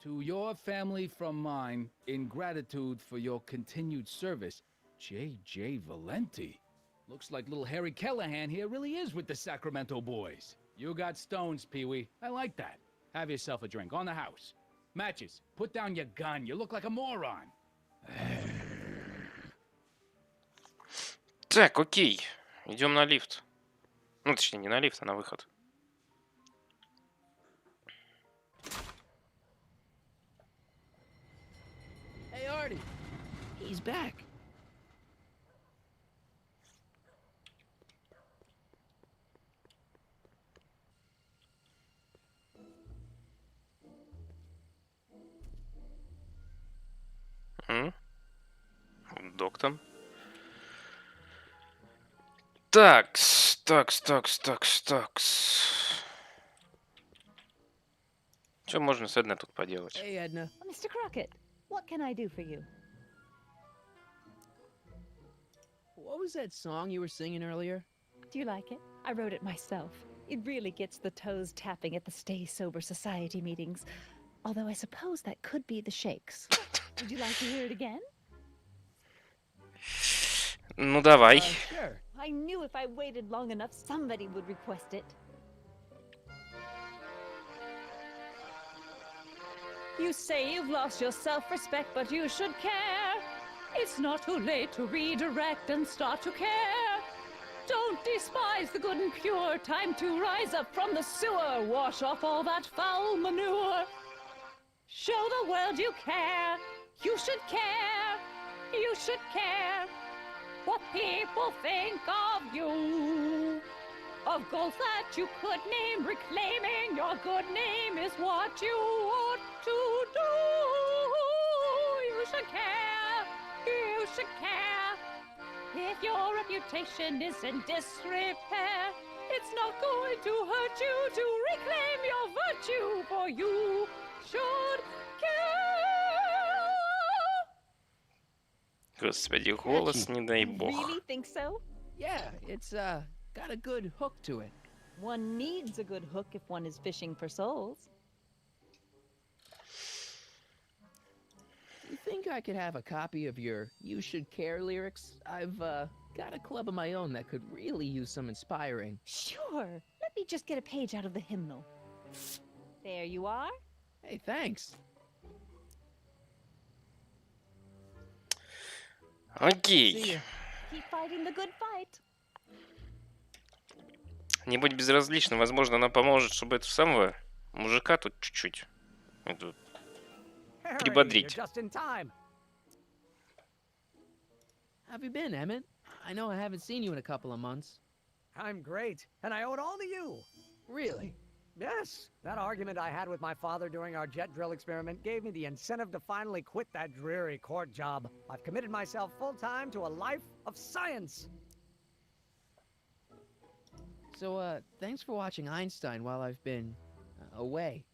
To your family from mine, in gratitude for your continued service, J.J. Valenti. Looks like little Harry Callahan here really is with the Sacramento boys. You got stones, Pee-wee. I like that. Have yourself a drink on the house. Matches. Put down your gun. You look like a moron. Так, окей. Идем на лифт. Ну, точнее, не на лифт, а на выход. Hey, Artie. He's back. Доктор. Такс. Что можно с Эдной тут поделать? Hey, Edna. Mr. Crockett, what can I do for you? What was that song you were singing earlier? Do you like it? I wrote it myself. It really gets the toes tapping at the Stay Sober Society meetings. Although I suppose that could be the Shakes. Would you like to hear it again? Ну, давай. Sure. I knew if I waited long enough, somebody would request it. You say you've lost your self-respect, but you should care. It's not too late to redirect and start to care. Don't despise the good and pure. Time to rise up from the sewer. Wash off all that foul manure. Show the world you care. You should care. You should care what people think of you. Of goals that you could name, reclaiming your good name is what you ought to care. You should care. If your reputation is in disrepair, it's not going to hurt you to reclaim your virtue, for you should care. Господи, голос, не дай бог. Really think so? Yeah, it's got a good hook to it. One needs a good hook if one is fishing for souls. You think I could have a copy of your "You Should Care" lyrics? I've got a club of my own that could really use some inspiring. Sure. Let me just get a page out of the hymnal. There you are. Hey, thanks. Окей. Keep fighting the good fight. Не будь безразличным, возможно, она поможет, чтобы этого самого мужика тут чуть-чуть прибодрить. Just in time. Have you been, Emmett? I know I haven't seen you in a couple of months. I'm great, and I owe it all to you. Really? Yes. That argument I had with my father during our jet drill experiment gave me the incentive to finally quit that dreary court job. I've committed myself full-time to a life of science. So, thanks for watching Einstein while I've been away.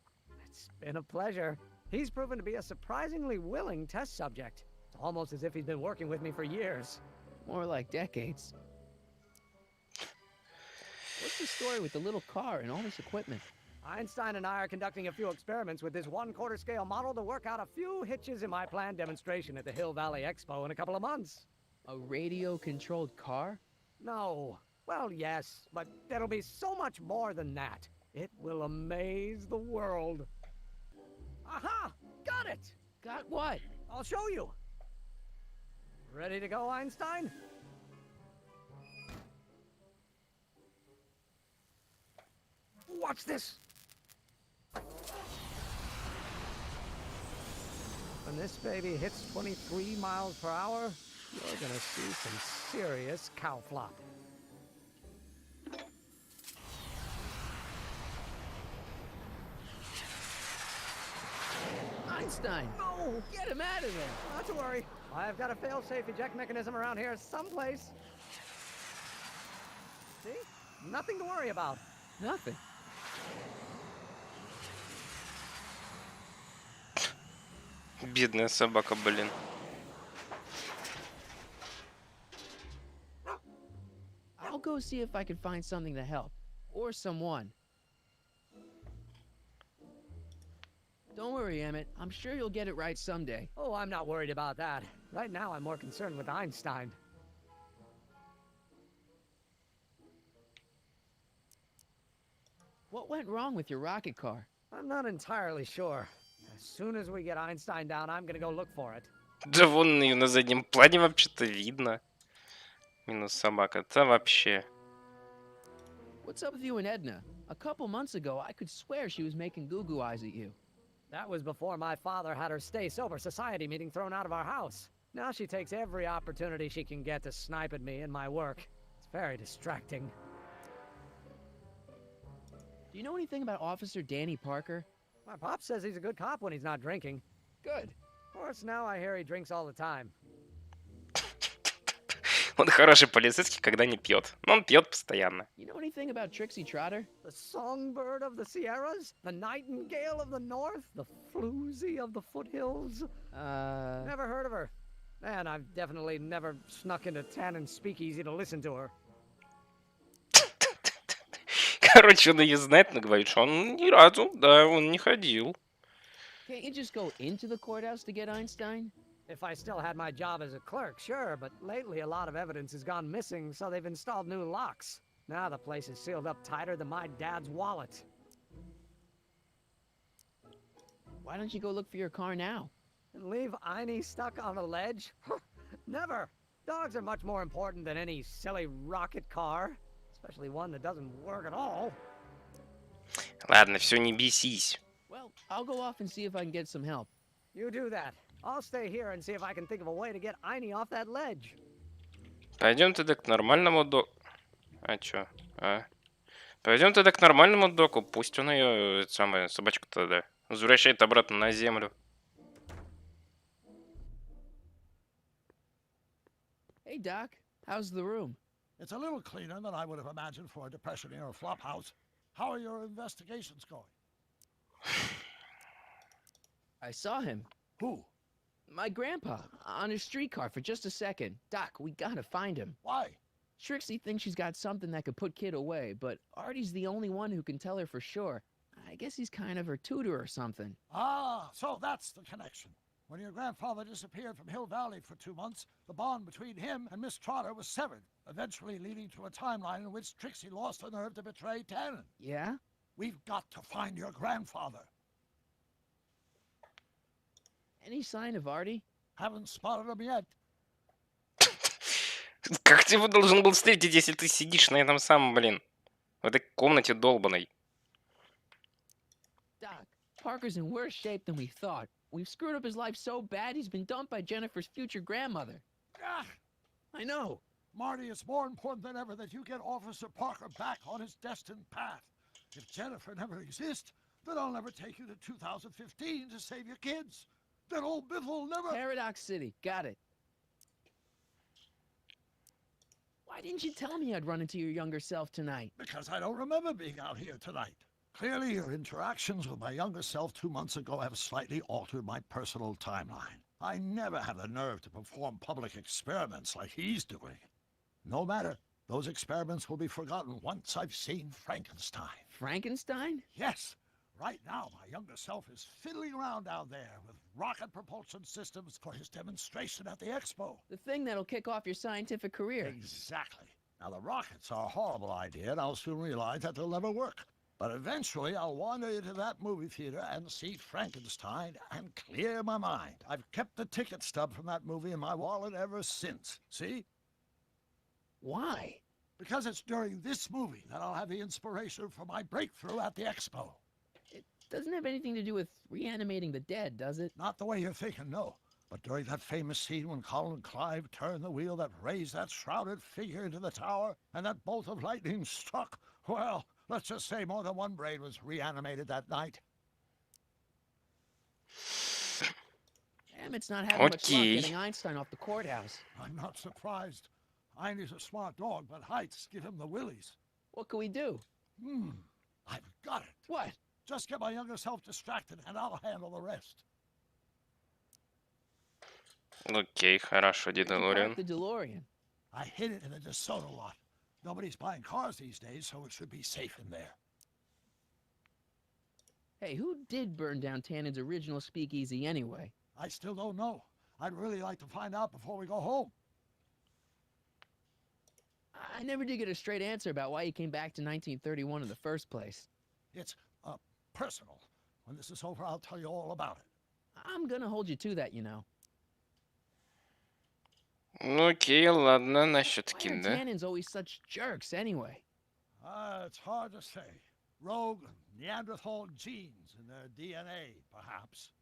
It's been a pleasure. He's proven to be a surprisingly willing test subject. It's almost as if he's been working with me for years. More like decades. What's the story with the little car and all this equipment? Einstein and I are conducting a few experiments with this 1/4 scale model to work out a few hitches in my planned demonstration at the Hill Valley Expo in a couple of months. A radio-controlled car? No. Well, yes, but it'll be so much more than that. It will amaze the world. Aha! Got it! Got what? I'll show you. Ready to go, Einstein? Watch this! When this baby hits 23 miles per hour, you're gonna see some serious cow flop. Einstein! No! Get him out of there! Not to worry. I've got a fail-safe eject mechanism around here someplace. See? Nothing to worry about. Nothing. Бедная собака, блин. I'll go see if I can find something to help. Or someone. Don't worry, Emmett. I'm sure you'll get it right someday. Oh, I'm not worried about that. Right now, I'm more concerned with Einstein. What went wrong with your rocket car? I'm not entirely sure. As soon as we get Einstein down, I'm gonna go look for it. Да вон ее на заднем плане вообще-то видно. Минус собака. Это вообще. What's up with you and Edna? A couple months ago, I could swear she was making goo-goo eyes at you. That was before my father had her Stay Sober Society meeting thrown out of our house. Now she takes every opportunity she can get to snipe at me and my work. It's very distracting. Do you know anything about Officer Danny Parker? My pop says he's a good cop when he's not drinking. Good. Of course, now I hear he drinks all the time. Он хороший полицейский, когда не пьет. Но он пьет постоянно. You know anything about Trixie Trotter? The songbird of the Sierras? The nightingale of the north? The floozy of the foothills? Never heard of her. Man, I've definitely never snuck into Tannen's speakeasy to listen to her. Короче, он ее знает, но говорит, что он ни разу, да, он не ходил. Can't you just go into the courthouse to get Einstein? If I still had my job as a clerk, sure, but lately a lot of evidence has gone missing, so they've installed new locks. Now the place is sealed up tighter than my dad's wallet. Why don't you go look for your car now? And leave Einie stuck on a ledge? Never! Dogs are much more important than any silly rocket car. Especially one that doesn't work at all. Ладно, все, не бесись. Well, I'll go off and see if I can get some help. You do that. I'll stay here and see if I can think of a way to get Einie off that ledge. Пойдем тогда к нормальному доку. А чё? Пойдем тогда к нормальному доку. Пусть он ее, самая собачку тогда, возвращает обратно на землю. Hey, Doc. How's the room? It's a little cleaner than I would have imagined for a Depression-era flophouse. How are your investigations going? I saw him. Who? My grandpa, on his streetcar for just a second. Doc, we gotta find him. Why? Trixie thinks she's got something that could put Kid away, but Artie's the only one who can tell her for sure. I guess he's kind of her tutor or something. Ah, so that's the connection. When your grandfather disappeared from Hill Valley for 2 months, the bond between him and Miss Trotter was severed, eventually leading to a timeline in which Trixie lost the nerve to betray Tannen. Yeah? We've got to find your grandfather. Any sign of Artie? Haven't spotted him yet. Как ты его должен был встретить, если ты сидишь на этом самом, блин, в этой комнате долбаной? Doc, Parker's in worse shape than we thought. We've screwed up his life so bad he's been dumped by Jennifer's future grandmother. Ah, I know. Marty, it's more important than ever that you get Officer Parker back on his destined path. If Jennifer never exists, then I'll never take you to 2015 to save your kids. Then old Biff will never... Paradox City, got it. Why didn't you tell me I'd run into your younger self tonight? Because I don't remember being out here tonight. Clearly, your interactions with my younger self 2 months ago have slightly altered my personal timeline. I never have the nerve to perform public experiments like he's doing. No matter. Those experiments will be forgotten once I've seen Frankenstein. Frankenstein? Yes. Right now, my younger self is fiddling around down there with rocket propulsion systems for his demonstration at the expo. The thing that'll kick off your scientific career. Exactly. Now, the rockets are a horrible idea, and I'll soon realize that they'll never work. But eventually, I'll wander into that movie theater and see Frankenstein and clear my mind. I've kept the ticket stub from that movie in my wallet ever since. See? Why? Because it's during this movie that I'll have the inspiration for my breakthrough at the expo. It doesn't have anything to do with reanimating the dead, does it? Not the way you're thinking, no. But during that famous scene when Colin and Clive turned the wheel that raised that shrouded figure into the tower, and that bolt of lightning struck, well, let's just say more than one brain was reanimated that night. Emmett's not having much luck getting Einstein off the courthouse. I'm not surprised. Einstein's a smart dog, but heights give him the willies. What can we do? I've got it. What? Just get my younger self distracted, and I'll handle the rest. Окей, хорошо, DeLorean. The DeLorean. I hid it in a DeSoto lot. Nobody's buying cars these days, so it should be safe in there. Hey, who did burn down Tannen's original speakeasy anyway? I still don't know. I'd really like to find out before we go home. I never did get a straight answer about why you came back to 1931 in the first place. It's, personal. When this is over, I'll tell you all about it. I'm gonna hold you to that, you know. Ну окей, ладно, насчет Why are Кинда. Tannens always such jerks anyway? It's hard to say. Rogue Neanderthal genes in their DNA, perhaps.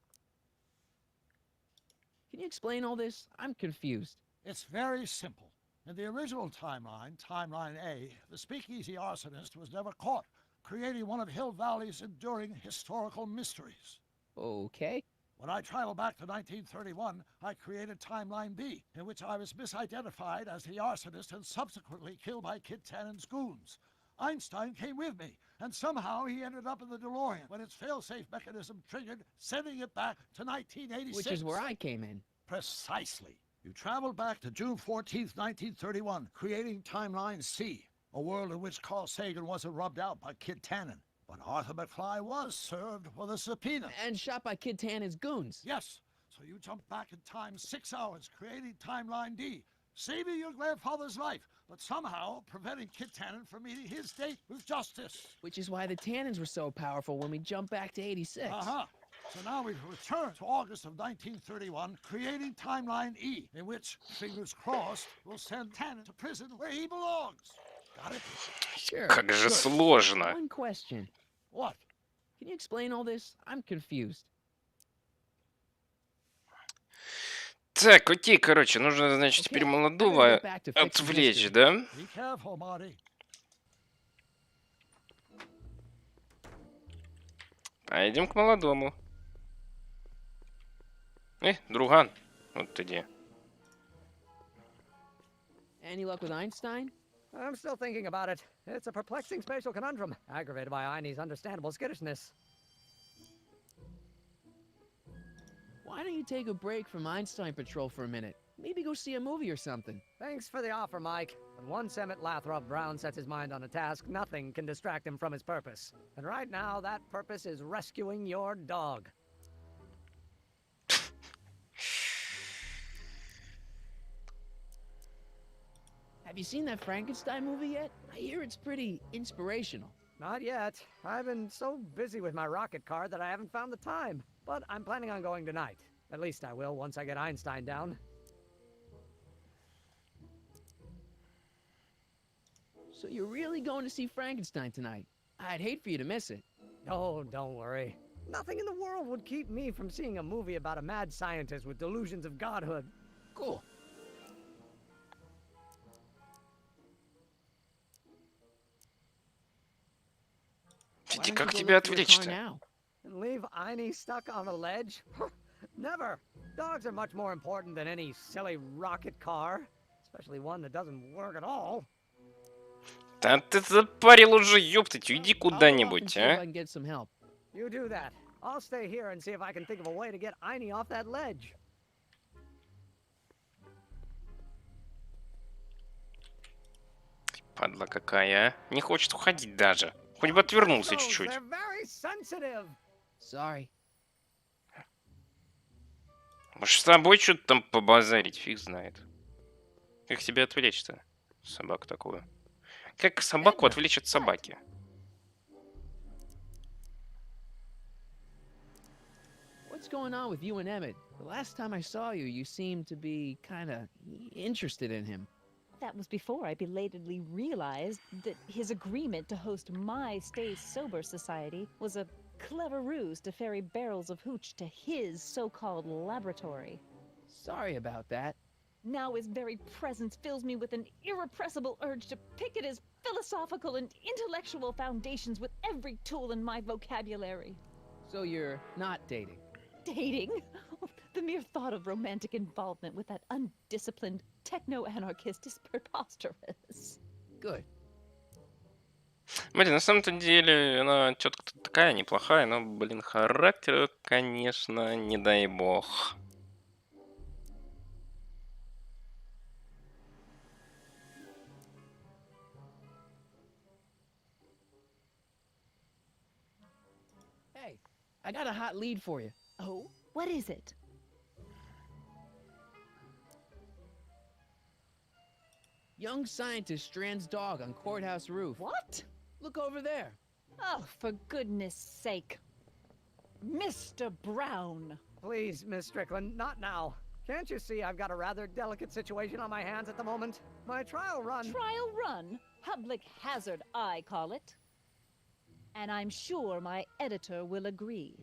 Can you explain all this? I'm confused. It's very simple. In the original timeline, Timeline A, the speakeasy arsonist was never caught, creating one of Hill Valley's enduring historical mysteries. Okay. When I traveled back to 1931, I created Timeline B, in which I was misidentified as the arsonist and subsequently killed by Kid Tannen's goons. Einstein came with me, and somehow he ended up in the DeLorean when its fail-safe mechanism triggered, sending it back to 1986. Which is where I came in. Precisely. You traveled back to June 14th, 1931, creating Timeline C, a world in which Carl Sagan wasn't rubbed out by Kid Tannen. But Arthur McFly was served with a subpoena. And shot by Kid Tannen's goons. Yes. So you jumped back in time 6 hours, creating Timeline D, saving your grandfather's life, but somehow preventing Kid Tannen from meeting his date with justice. Which is why the Tannens were so powerful when we jumped back to 86. So now we've returned to August of 1931, creating Timeline E, in which, fingers crossed, we'll send Tannen to prison where he belongs. Got it? Sure. Как же сложно. One question. What? Can you explain all this? I'm confused. Так, окей, короче, нужно, значит, теперь молодого отвлечь, да? Be careful, Marty. Пойдем к молодому. Друган, вот ты где. Any luck with Einstein? I'm still thinking about it. It's a perplexing spatial conundrum, aggravated by Einie's understandable skittishness. Why don't you take a break from Einstein Patrol for a minute? Maybe go see a movie or something. Thanks for the offer, Mike. But once Emmett Lathrop Brown sets his mind on a task, nothing can distract him from his purpose. And right now, that purpose is rescuing your dog. Have you seen that Frankenstein movie yet? I hear it's pretty inspirational. Not yet. I've been so busy with my rocket car that I haven't found the time. But I'm planning on going tonight. At least I will once I get Einstein down. So you're really going to see Frankenstein tonight? I'd hate for you to miss it. Oh, don't worry. Nothing in the world would keep me from seeing a movie about a mad scientist with delusions of godhood. Cool. Фиди, как тебя отвлечь-то? And leave Einie stuck on a ledge? Never! Dogs are much more important than any silly rocket car. Especially one that doesn't work at all. Да ты запарил уже, ёптать, иди куда-нибудь, а? You do that. I'll stay here and see if I can think of a way to get Einie off that ledge. Падла какая, а? Не хочет уходить даже. Хоть бы отвернулся чуть-чуть. Sorry. Может, с тобой что-то там побазарить, фиг знает. Как тебя отвлечь-то? Собаку такую. Как собаку отвлечь от собаки? What's going on with you and Emmett? The last time I saw you, you seemed to be kinda interested in him. That was before I belatedly realized that his agreement to host my Stay Sober Society was a clever ruse to ferry barrels of hooch to his so-called laboratory. Sorry about that. Now his very presence fills me with an irrepressible urge to pick at his philosophical and intellectual foundations with every tool in my vocabulary. So you're not dating? Dating? The mere thought of romantic involvement with that undisciplined techno-anarchist is preposterous. Good. Блин, на самом-то деле она тетка такая неплохая, но, блин, характер, конечно, не дай бог. Hey, I got a hot lead for you. Oh, what is it? Young scientist strands dog on courthouse roof. What? Look over there. Oh, for goodness sake. Mr. Brown. Please, Miss Strickland, not now. Can't you see I've got a rather delicate situation on my hands at the moment? My trial run... Trial run? Public hazard, I call it. And I'm sure my editor will agree.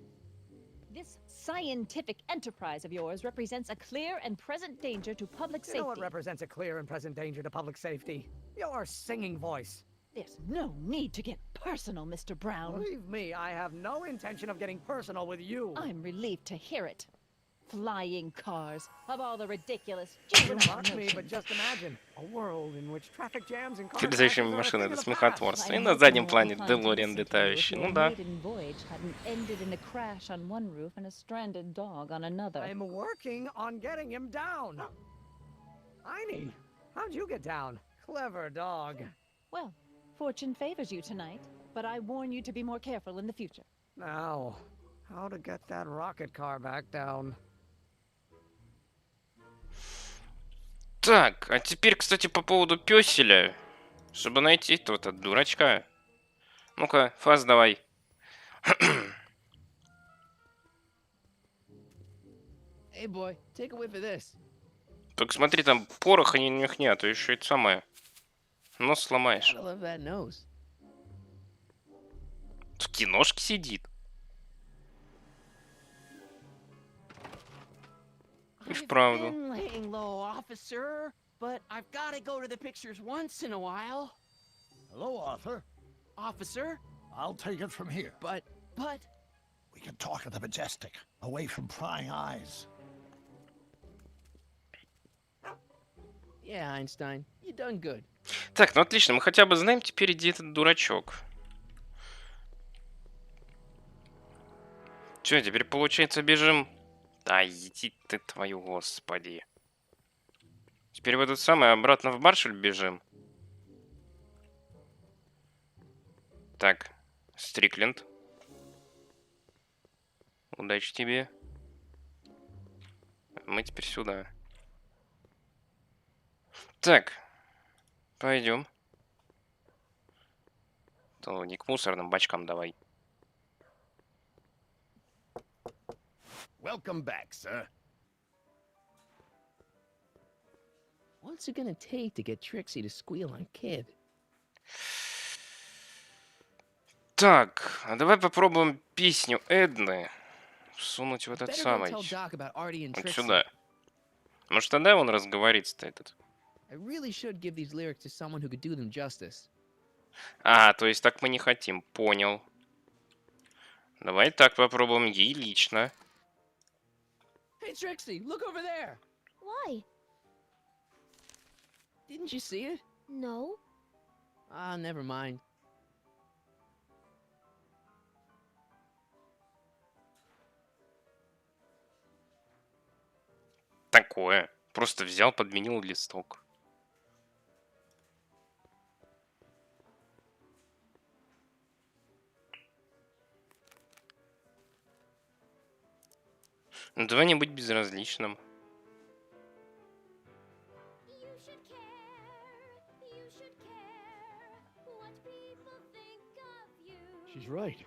This scientific enterprise of yours represents a clear and present danger to public safety. You know what represents a clear and present danger to public safety? Your singing voice. There's no need to get personal, Mr. Brown. Believe me, I have no intention of getting personal with you. I'm relieved to hear it. Flying cars, of all the ridiculous... Not me, but just imagine a world in which traffic jams and cars... Летающие машины, это смехотворство. И на заднем плане Делориан летающий. Ну да. I'm working on getting him down. Einie, how'd you get down? Clever dog. Well, fortune favors you tonight, but I warn you to be more careful in the future. Now, how to get that rocket car back down? Так, а теперь, кстати, по поводу пёселя. Чтобы найти этого дурачка. Ну-ка, Фаз, давай. Hey boy, take a whiff of this. Только смотри, там пороха не нюхни, а то еще это самое. Нос сломаешь. I love that nose. В киношке сидит. И вправду. I've been laying low, officer, but I've got to go to the pictures once in a while. Hello, Arthur. Officer? I'll take it from here. But... We can talk at the Majestic, away from prying eyes. Yeah, Einstein, you done good. Так, ну отлично, мы хотя бы знаем теперь, где этот дурачок. Че, теперь получается бежим? Да иди ты твою, господи. Теперь в этот самый обратно в Маршаль бежим. Так, Стрикленд. Удачи тебе. Мы теперь сюда. Так, пойдем. То не к мусорным бачкам давай. Welcome back, sir. What's it gonna take to get Trixie to squeal on Kid? Так, а давай попробуем песню Эдны всунуть в этот Better go самый. tell Doc about Artie and Вот Trixie. сюда. Может, тогда он разговорится этот. I really should give these lyrics to someone who could do them justice. А, то есть так мы не хотим. Понял. Давай так попробуем ей лично. Hey, Trixie, look over there! Why? Didn't you see it? No. Ah, never mind. Такое. Просто взял, подменил листок. Ну, давай не быть безразличным. You should care. You should care what people think of you. She's right.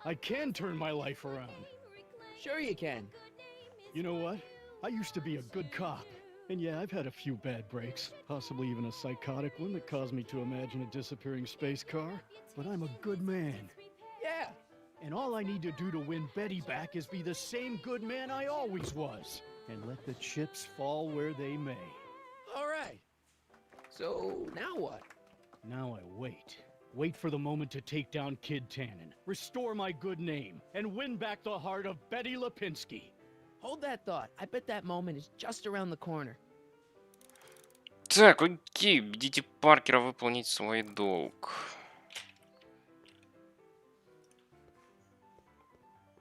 I can turn my life around. Sure you can. You know what? I used to be a good cop. And yeah, I've had a few bad breaks. Possibly even a psychotic one that caused me to imagine a disappearing space car. But I'm a good man. Yeah. And all I need to do to win Betty back is be the same good man I always was. And let the chips fall where they may. All right. So, now what? Now I wait. Wait for the moment to take down Kid Tannen, restore my good name, and win back the heart of Betty Lipinski. Hold that thought. I bet that moment is just around the corner. Так, окей, убедите Паркера выполнить свой долг.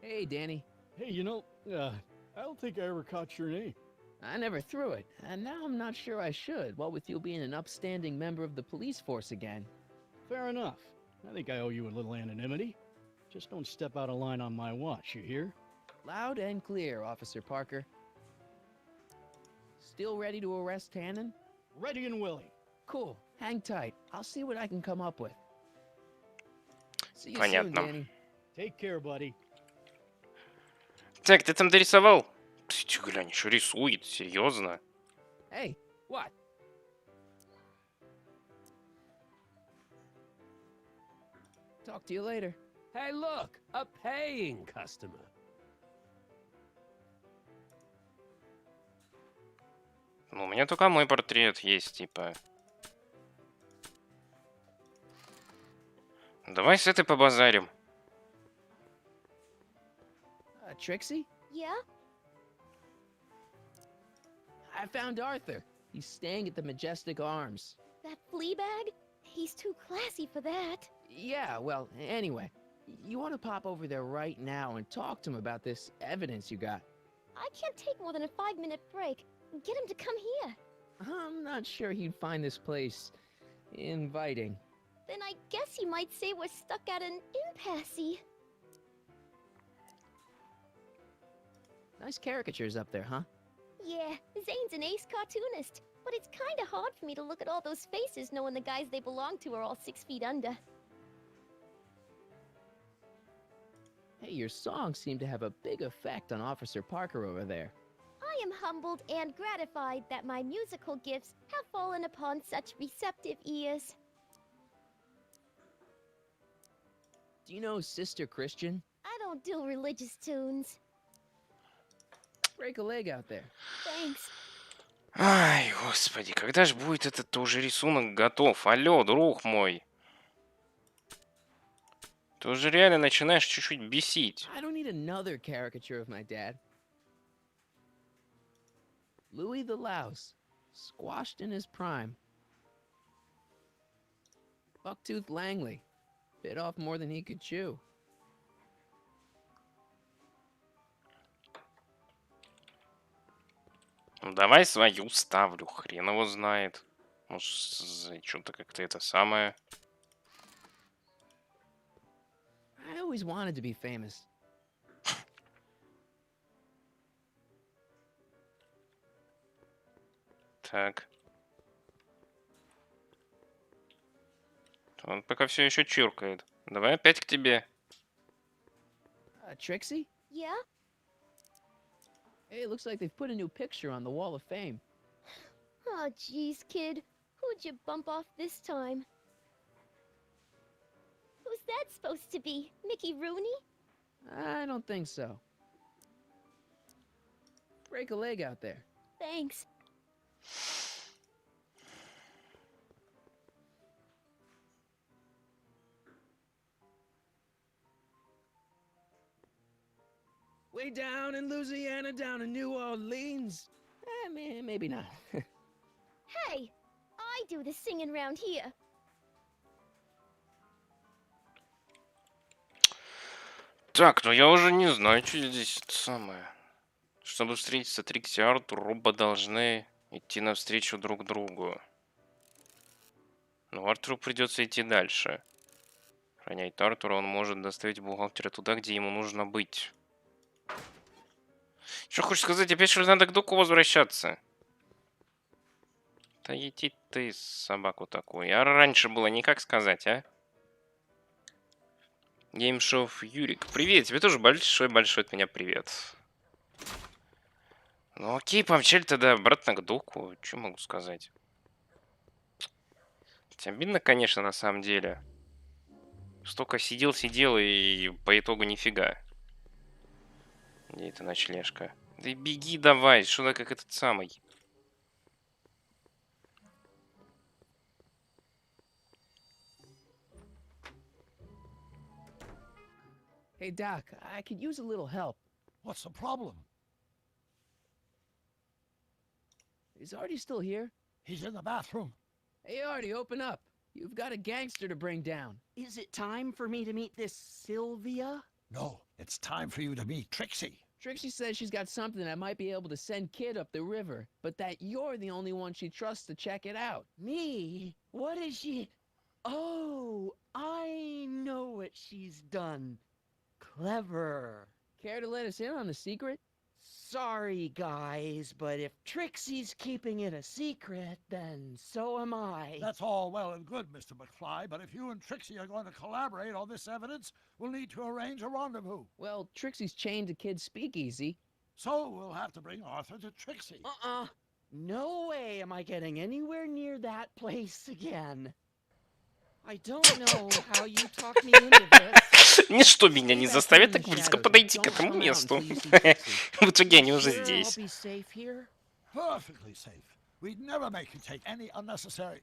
Hey, Danny. Hey, you know, I don't think I ever caught your name. I never threw it, and now I'm not sure I should, what with you being an upstanding member of the police force again. Fair enough. I think I owe you a little anonymity. Just don't step out of line on my watch, you hear? Loud and clear, Officer Parker. Still ready to arrest Tannen? Ready and willing. Cool. Hang tight. I'll see what I can come up with. See you Понятно. soon, Danny. Take care, buddy. Так, ты там дорисовал? Ты глянь, еще рисует, серьезно? Hey, what? Talk to you later. Hey, look, a paying customer. Ну, у меня только мой портрет есть, типа. Давай с этой побазарим. Trixie? Yeah? I found Arthur. He's staying at the Majestic Arms. That flea bag? He's too classy for that. Yeah, well, anyway. You want to pop over there right now and talk to him about this evidence you got? I can't take more than a 5-minute break. Get him to come here. I'm not sure he'd find this place inviting. Then I guess he might say we're stuck at an impasse. Nice caricatures up there, huh? Yeah, Zane's an ace cartoonist. But it's kinda hard for me to look at all those faces knowing the guys they belong to are all 6 feet under. Hey, your songs seem to have a big effect on Officer Parker over there. I am humbled and gratified that my musical gifts have fallen upon such receptive ears. Do you know Sister Christian? I don't do religious tunes. Break a leg out there. Thanks. Ай, господи, когда же будет этот тоже рисунок готов? Алло, друг мой. Ты уже реально начинаешь чуть-чуть бесить. I don't need another caricature of my dad. Louis the Louse. Squashed in his prime. Bucktooth Langley. Bit off more than he could chew. Ну, давай свою ставлю, хрен его знает. Может, что-то как-то это самое. I always wanted to be famous. Так. Он пока все еще чиркает. Давай опять к тебе. Trixie? Yeah? Hey, it looks like they've put a new picture on the Wall of Fame. Oh, geez, kid. Who'd you bump off this time? Who's that supposed to be? Mickey Rooney? I don't think so. Break a leg out there. Thanks. Way down in Louisiana, down in New Orleans. Maybe not. Hey! I do the singing round here. Так, ну я уже не знаю, что здесь это самое. Чтобы встретиться, Трикси и Артур оба должны идти навстречу друг другу. Но Артуру придется идти дальше. Охранять Артура он может доставить бухгалтера туда, где ему нужно быть. Что хочешь сказать? Опять что ли надо к доку возвращаться? Да иди ты, собаку такую. А раньше было никак сказать, а? Геймшоу Юрик. Привет, тебе тоже большой от меня привет. Ну окей, помчали тогда обратно к доку. Что могу сказать? Хотя обидно, конечно, на самом деле. Столько сидел и по итогу нифига. Где эта ночлежка? Да и беги давай, что так как этот самый. Hey, Doc, I could use a little help. What's the problem? Is Artie still here? He's in the bathroom. Hey, Artie, open up. You've got a gangster to bring down. Is it time for me to meet this Sylvia? No, it's time for you to meet Trixie. Trixie says she's got something that might be able to send Kid up the river, but that you're the only one she trusts to check it out. Me? What is she? Oh, I know what she's done. Clever. Care to let us in on the secret? Sorry, guys, but if Trixie's keeping it a secret, then so am I. That's all well and good, Mr. McFly, but if you and Trixie are going to collaborate on this evidence, we'll need to arrange a rendezvous. Well, Trixie's chained to Kid's speakeasy. So we'll have to bring Arthur to Trixie. No way am I getting anywhere near that place again. I don't know how you talked me into this. Ничто меня не заставит так близко подойти к этому месту. В итоге они уже здесь. Perfectly safe. We'd never make you take any unnecessary...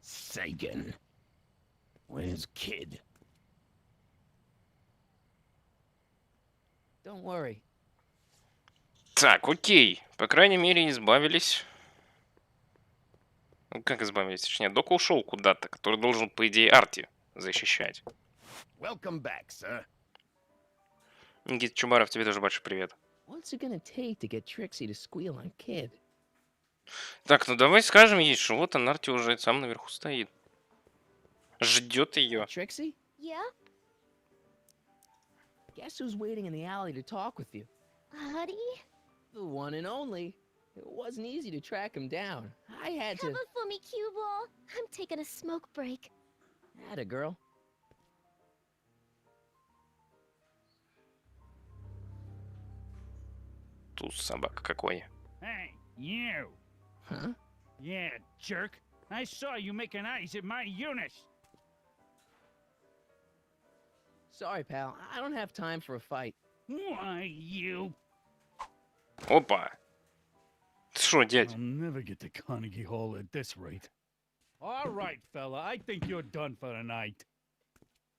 Sagan. Where's Kid? Don't worry. Так, окей. По крайней мере, избавились. Ну, как избавились? Точнее, Док ушел куда-то, который должен, по идее, Арти защищать. Welcome back, sir. Никита Чубаров, тебе тоже большой привет. What's it gonna take to get Trixie to squeal on Kid? Так, ну давай скажем ей, что вот он, Арти уже сам наверху стоит. Ждет ее. Trixie? Yeah? Guess who's waiting in the alley to talk with you? Artie? The one and only. It wasn't easy to track him down. I had to... Cover for me, cue ball. I'm taking a smoke break. Atta girl. Туз собака какой. Hey, you! Huh? Yeah, jerk. I saw you making eyes at my Eunice. Sorry, pal. I don't have time for a fight. Why, you... Опа. Ты что, дядь? I'll never get to Carnegie Hall at this rate. All right, fella. I think you're done for the night.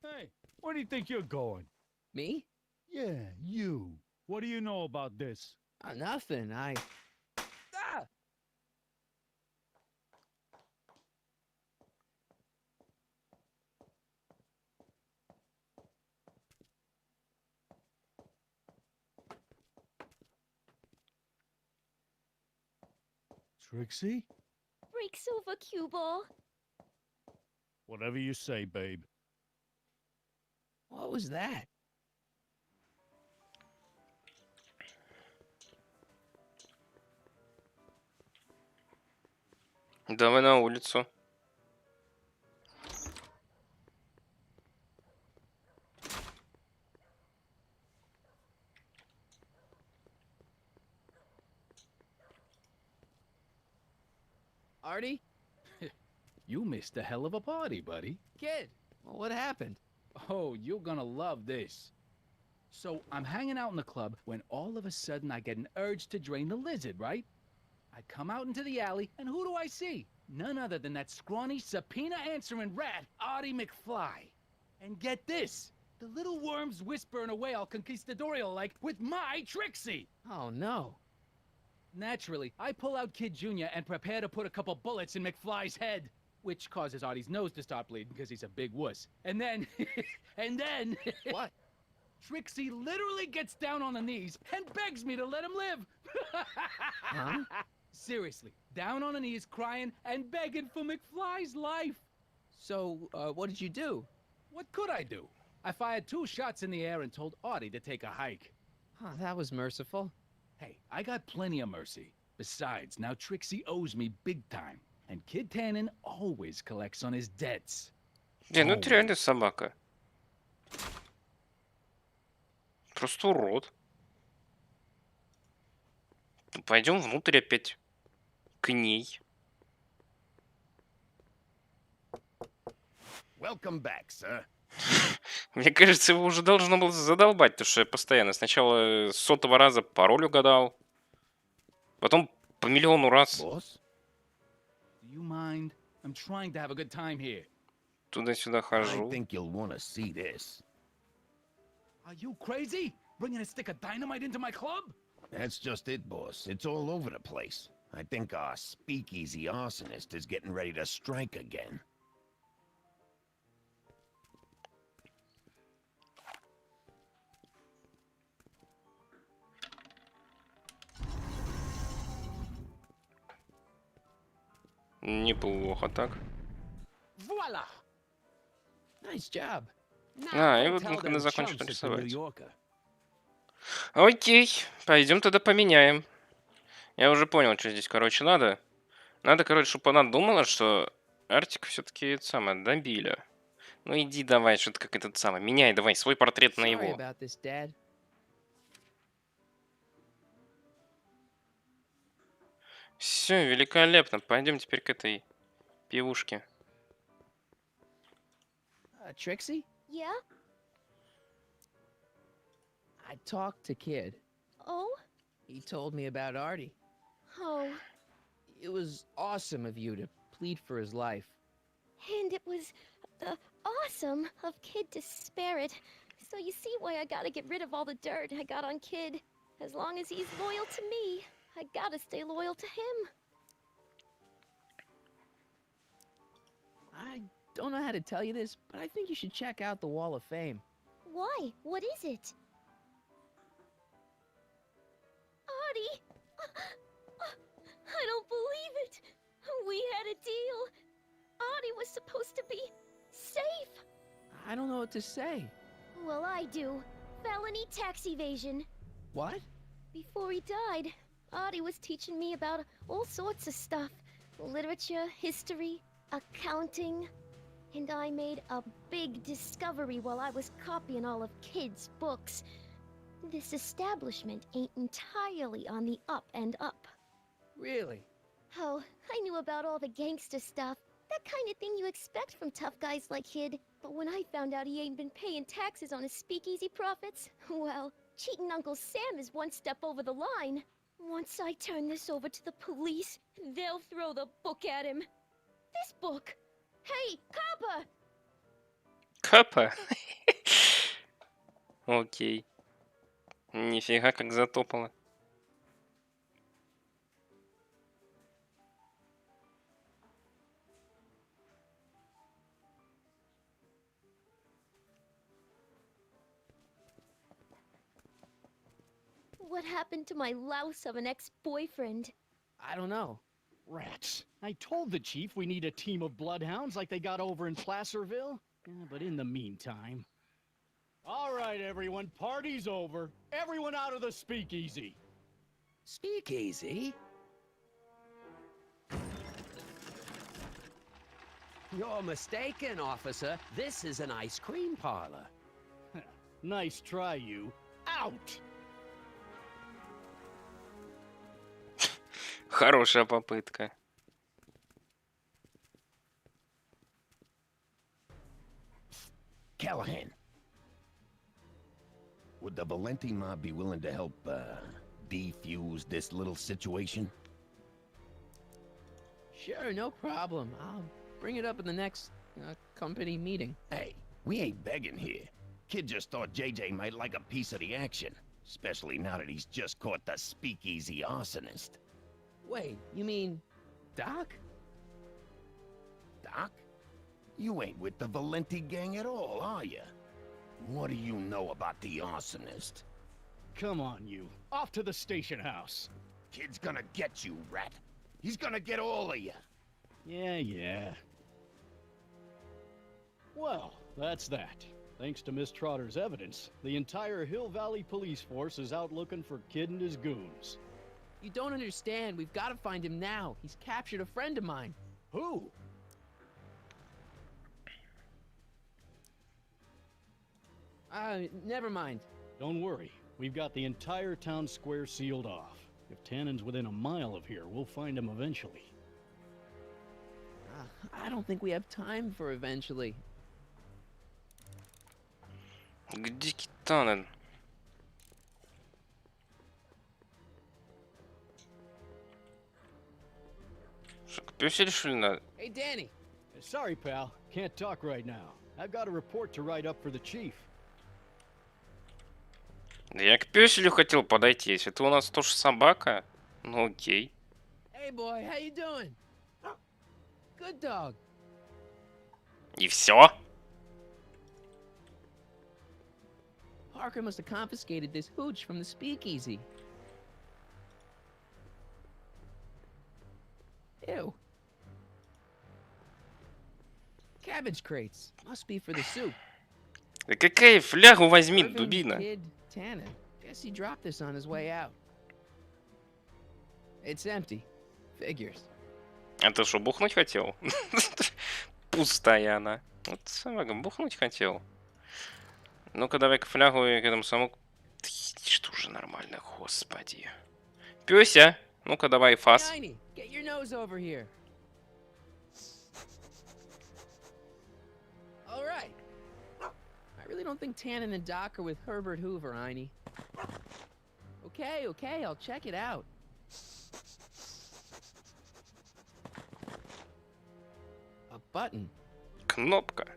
Hey, where do you think you're going? Me? Yeah, you. What do you know about this? Nothing. Ah! Trixie? Breaks over, cue ball. Whatever you say, babe. What was that? Давай на улицу. Artie? You missed a hell of a party, buddy. Kid, well, what happened? Oh, you're gonna love this. So, I'm hanging out in the club when all of a sudden I get an urge to drain the lizard, right? I come out into the alley, and who do I see? None other than that scrawny, subpoena-answering rat, Artie McFly. And get this, the little worm's whispering away all conquistadorial-like with my Trixie! Oh, no. Naturally, I pull out Kid Jr. and prepare to put a couple bullets in McFly's head, which causes Artie's nose to start bleeding because he's a big wuss. And then, What? Trixie literally gets down on her knees and begs me to let him live. Huh? Seriously, down on her knees, crying and begging for McFly's life. So, what did you do? What could I do? I fired 2 shots in the air and told Artie to take a hike. Oh, that was merciful. Hey, I got plenty of mercy. Besides, now Trixie owes me big time. And Kid Tannen always collects on his debts. Не, ну это реально собака. Просто урод. Пойдем внутрь опять. К ней. Welcome back, sir. Мне кажется, его уже должно было задолбать, потому что я постоянно сначала с 100-го раза пароль угадал, потом по миллиону раз. Boss? Do you mind? I'm trying to have a good time here. Туда-сюда I хожу. think you'll want to see this. Are you crazy? Bringing a stick of dynamite into my club? That's just it, boss. It's all over the place. I think our speakeasy arsonist is getting ready to strike again. Неплохо так. Voila! Nice job. А, и вот мы закончили рисовать. Окей, пойдем тогда поменяем. Я уже понял, что здесь, короче, надо. Надо, короче, чтобы она думала, что Артик все-таки это самое, добили. Ну иди давай, что-то как этот самый. Меняй давай свой портрет на Sorry его. about this, Dad. Все, великолепно. Пойдем теперь к этой пивушке. Trixie? Yeah? I talked to Kid. Oh? He told me about Artie. Oh. It was awesome of you to plead for his life. And it was awesome of Kid to spare it. So you see why I gotta get rid of all the dirt I got on Kid. As long as he's loyal to me, I gotta stay loyal to him. I don't know how to tell you this, but I think you should check out the Wall of Fame. Why? What is it? Artie! I don't believe it! We had a deal! Artie was supposed to be safe! I don't know what to say. Well, I do. Felony tax evasion. What? Before he died, Artie was teaching me about all sorts of stuff. Literature, history, accounting. And I made a big discovery while I was copying all of Kid's books. This establishment ain't entirely on the up and up. Really? Oh, I knew about all the gangster stuff. That kind of thing you expect from tough guys like Kid. But when I found out he ain't been paying taxes on his speakeasy profits, well, cheating Uncle Sam is one step over the line. Once I turn this over to the police, they'll throw the book at him. This book! Hey, copper! Капа. Окей. Нифига как затопало. What happened to my louse of an ex-boyfriend? I don't know. Rats. I told the chief we need a team of bloodhounds like they got over in Placerville. Yeah, but in the meantime... All right, everyone, party's over. Everyone out of the speakeasy. Speakeasy? You're mistaken, officer. This is an ice cream parlor. Nice try, you. Out! Хорошая попытка. Callahan. Would the Valenti mob be willing to help, defuse this little situation? Sure, no problem. I'll bring it up in the next company meeting. Hey, we ain't begging here. Kid just thought JJ might like a piece of the action, especially now that he's just caught the speakeasy arsonist. Wait, you mean Doc? Doc? You ain't with the Valenti gang at all, are you? What do you know about the arsonist? Come on, you. Off to the station house. Kid's gonna get you, rat. He's gonna get all of you. Yeah. Well, that's that. Thanks to Miss Trotter's evidence, the entire Hill Valley police force is out looking for Kid and his goons. You don't understand. We've got to find him now. He's captured a friend of mine. Who? Never mind. Don't worry. We've got the entire town square sealed off. If Tannen's within a mile of here, we'll find him eventually. I don't think we have time for eventually. Где Tannen? Что, к пёсе решили надо? Hey, Danny. Sorry, pal. Can't talk right now. I've got a report to write up for the chief. Да я к пёселю хотел подойти. Если это у нас тоже собака, ну окей. Hey, boy, how you doing? Good dog. И все? Parker must have confiscated this hooch from the speakeasy. Ew. Cabbage crates. Must be for the soup. Да какая флягу возьми, Irving дубина? Kid Tannen. Guess he dropped this on his way out. It's empty. Figures. А ты что, бухнуть хотел? Пустая она. Вот собака, бухнуть хотел. Ну-ка, давай-ка флягу и к этому самому... Что уже нормально, господи. Пёся, ну-ка, давай фас. Tiny, get your nose over here. All right. I really don't think Tannen and Doc are with Herbert Hoover, Heine. Okay, I'll check it out. A button. Кнопка.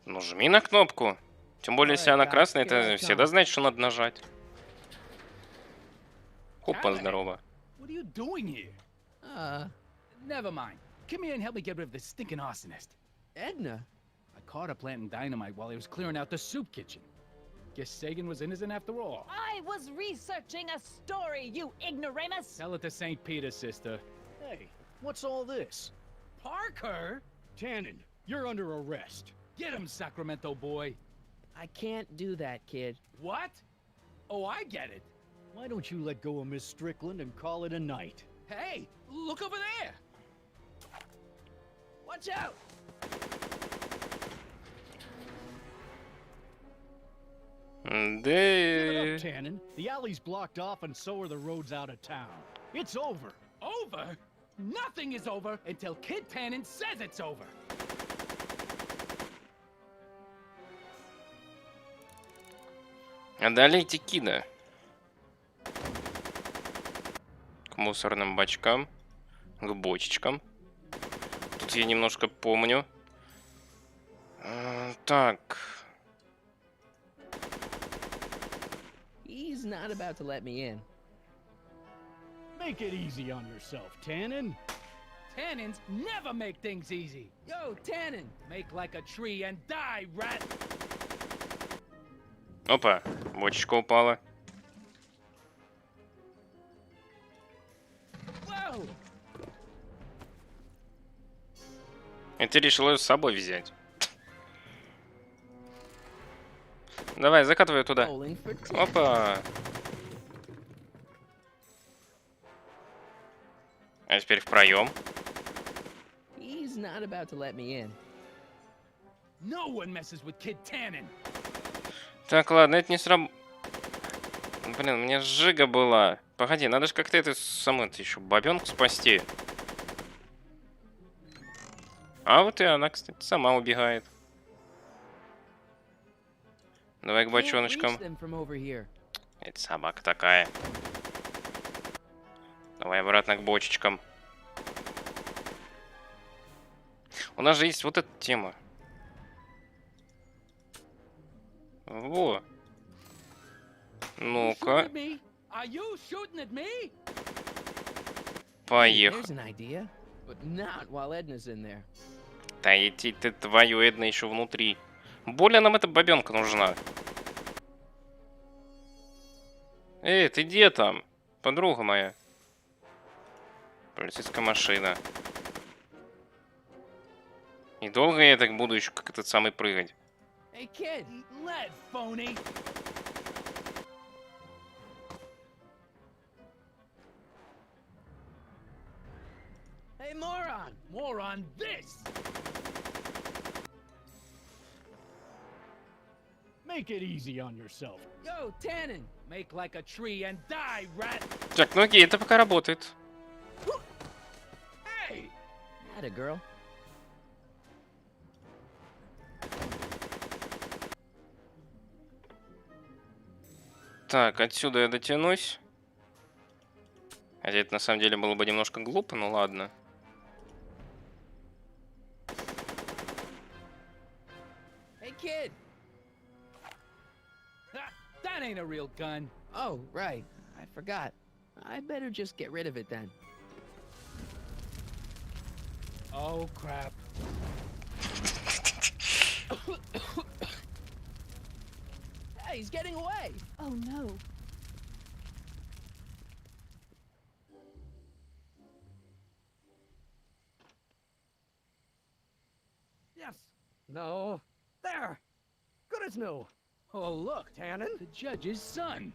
Ну, жми на кнопку. Тем более, если она красная, это всегда значит, что надо нажать. Опа, здорово. What are you doing here? Never mind. Come here and help me get rid of this stinking arsonist. Edna? I caught her planting dynamite while he was clearing out the soup kitchen. Guess Sagan was innocent after all. I was researching a story, you ignoramus! Tell it to St. Peter, sister. Hey, what's all this? Parker? Tannen, you're under arrest. Get him, Sacramento boy. I can't do that, kid. What? Oh, I get it. Why don't you let go of Miss Strickland and call it a night? Hey, look over there. Watch out! Give it up, Tannen. The alley's blocked off and so are the roads out of town. It's over. Over? Nothing is over until Kid Tannen says it's over. Одолейте Кида. К мусорным бачкам. К бочечкам. Тут я немножко помню. Так. He's not about to let me in. Make it easy on yourself, Tannen. Tannins never make things easy. Yo, Tannen! Make like a tree and die, rat! Опа, бочечка упала. Whoa! И ты решил ее с собой взять. Давай, закатывай туда. Опа. А теперь в проем. He's not about to let me in. No one messes with Kid Tannen. Так, ладно, это не сраб... Блин, у меня сжига была. Погоди, надо же как-то эту саму еще бабенку спасти. А вот и она, кстати, сама убегает. Давай к бочоночкам. Это собака такая. Давай обратно к бочечкам. У нас же есть вот эта тема. Во. Ну-ка. Поехали. Да идти ты твою, Эдна еще внутри. Более нам эта бабенка нужна. Эй, ты где там? Подруга моя. Полицейская машина. И долго я так буду еще как этот самый прыгать? Hey kid, lead, phony. Hey, moron! Moron, this! Make it easy on yourself. Yo, Tannen! Make like a tree and die, rat! Так, ну окей, это пока работает. Hey! Atta girl. Так, отсюда я дотянусь. Хотя это на самом деле было бы немножко глупо, но ладно. Hey, kid! That ain't a real gun. Oh, right. I forgot. I better just get rid of it then. Oh, crap. Hey, he's getting away! Oh no. Yes. No. There. Good as new. Oh, look, Tannen? the judge's son.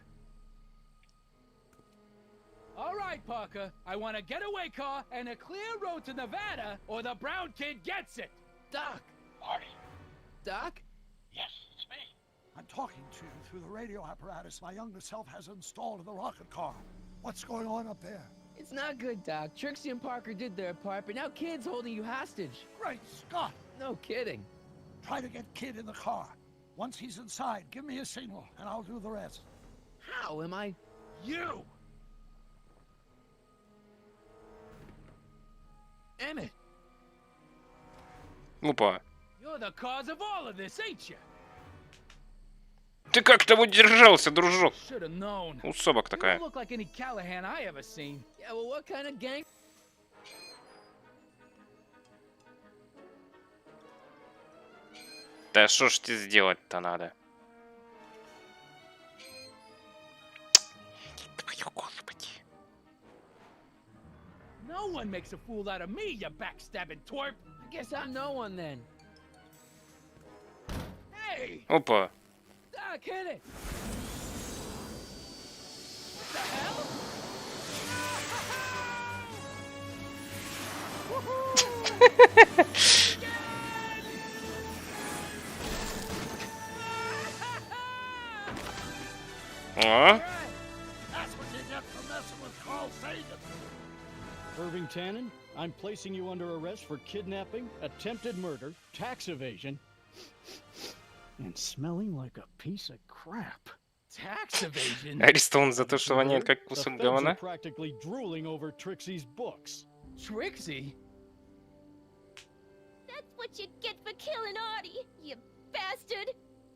All right, Parker. I want a getaway car and a clear road to Nevada, or the brown kid gets it. Doc! Marty. Doc? Yes, it's me. I'm talking to you through the radio apparatus my younger self has installed in the rocket car. What's going on up there? It's not good, Doc. Trixie and Parker did their part, but now Kid's holding you hostage. Great Scott! No kidding. Try to get Kid in the car. Once he's inside, give me a signal, and I'll do the rest. How am I? You! Emmett! Опа. You're the cause of all of this, ain't you? Ты как там удержался, дружок? Should have known. У собак You такая. don't look like any Callahan I ever seen. Yeah, well, what kind of gang? Да что ж тебе сделать-то надо? Твою господи. No one makes a fool out of me, you backstabbing twerp. I guess I'm no one then. Hey! Опа. Doc, hit it! What the hell? А? That's what you get for messing with Carl Sagan. Irving Tannen, I'm placing you under arrest for kidnapping, attempted murder, tax evasion, and smelling like a piece of crap. Tax evasion? Арестован за то, что воняет как The кусок feds are говна. practically drooling over Trixie's books. Trixie? That's what you get for killing Artie, you bastard!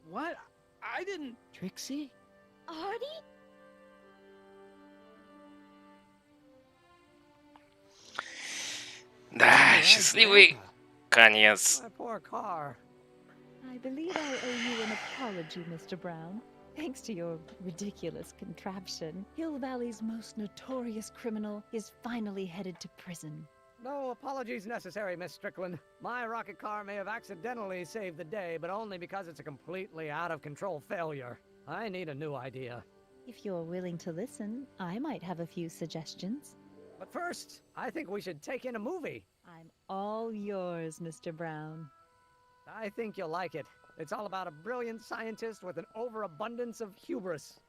What? I didn't... Trixie? Artie? Да, счастливый конец. My poor car. I believe I owe you an apology, Mr. Brown. Thanks to your ridiculous contraption, Hill Valley's most notorious criminal is finally headed to prison. No apologies necessary, Miss Strickland. My rocket car may have accidentally saved the day, but only because it's a completely out-of-control failure. I need a new idea. If you're willing to listen, I might have a few suggestions. But first, I think we should take in a movie. I'm all yours, Mr. Brown. I think you'll like it. It's all about a brilliant scientist with an overabundance of hubris.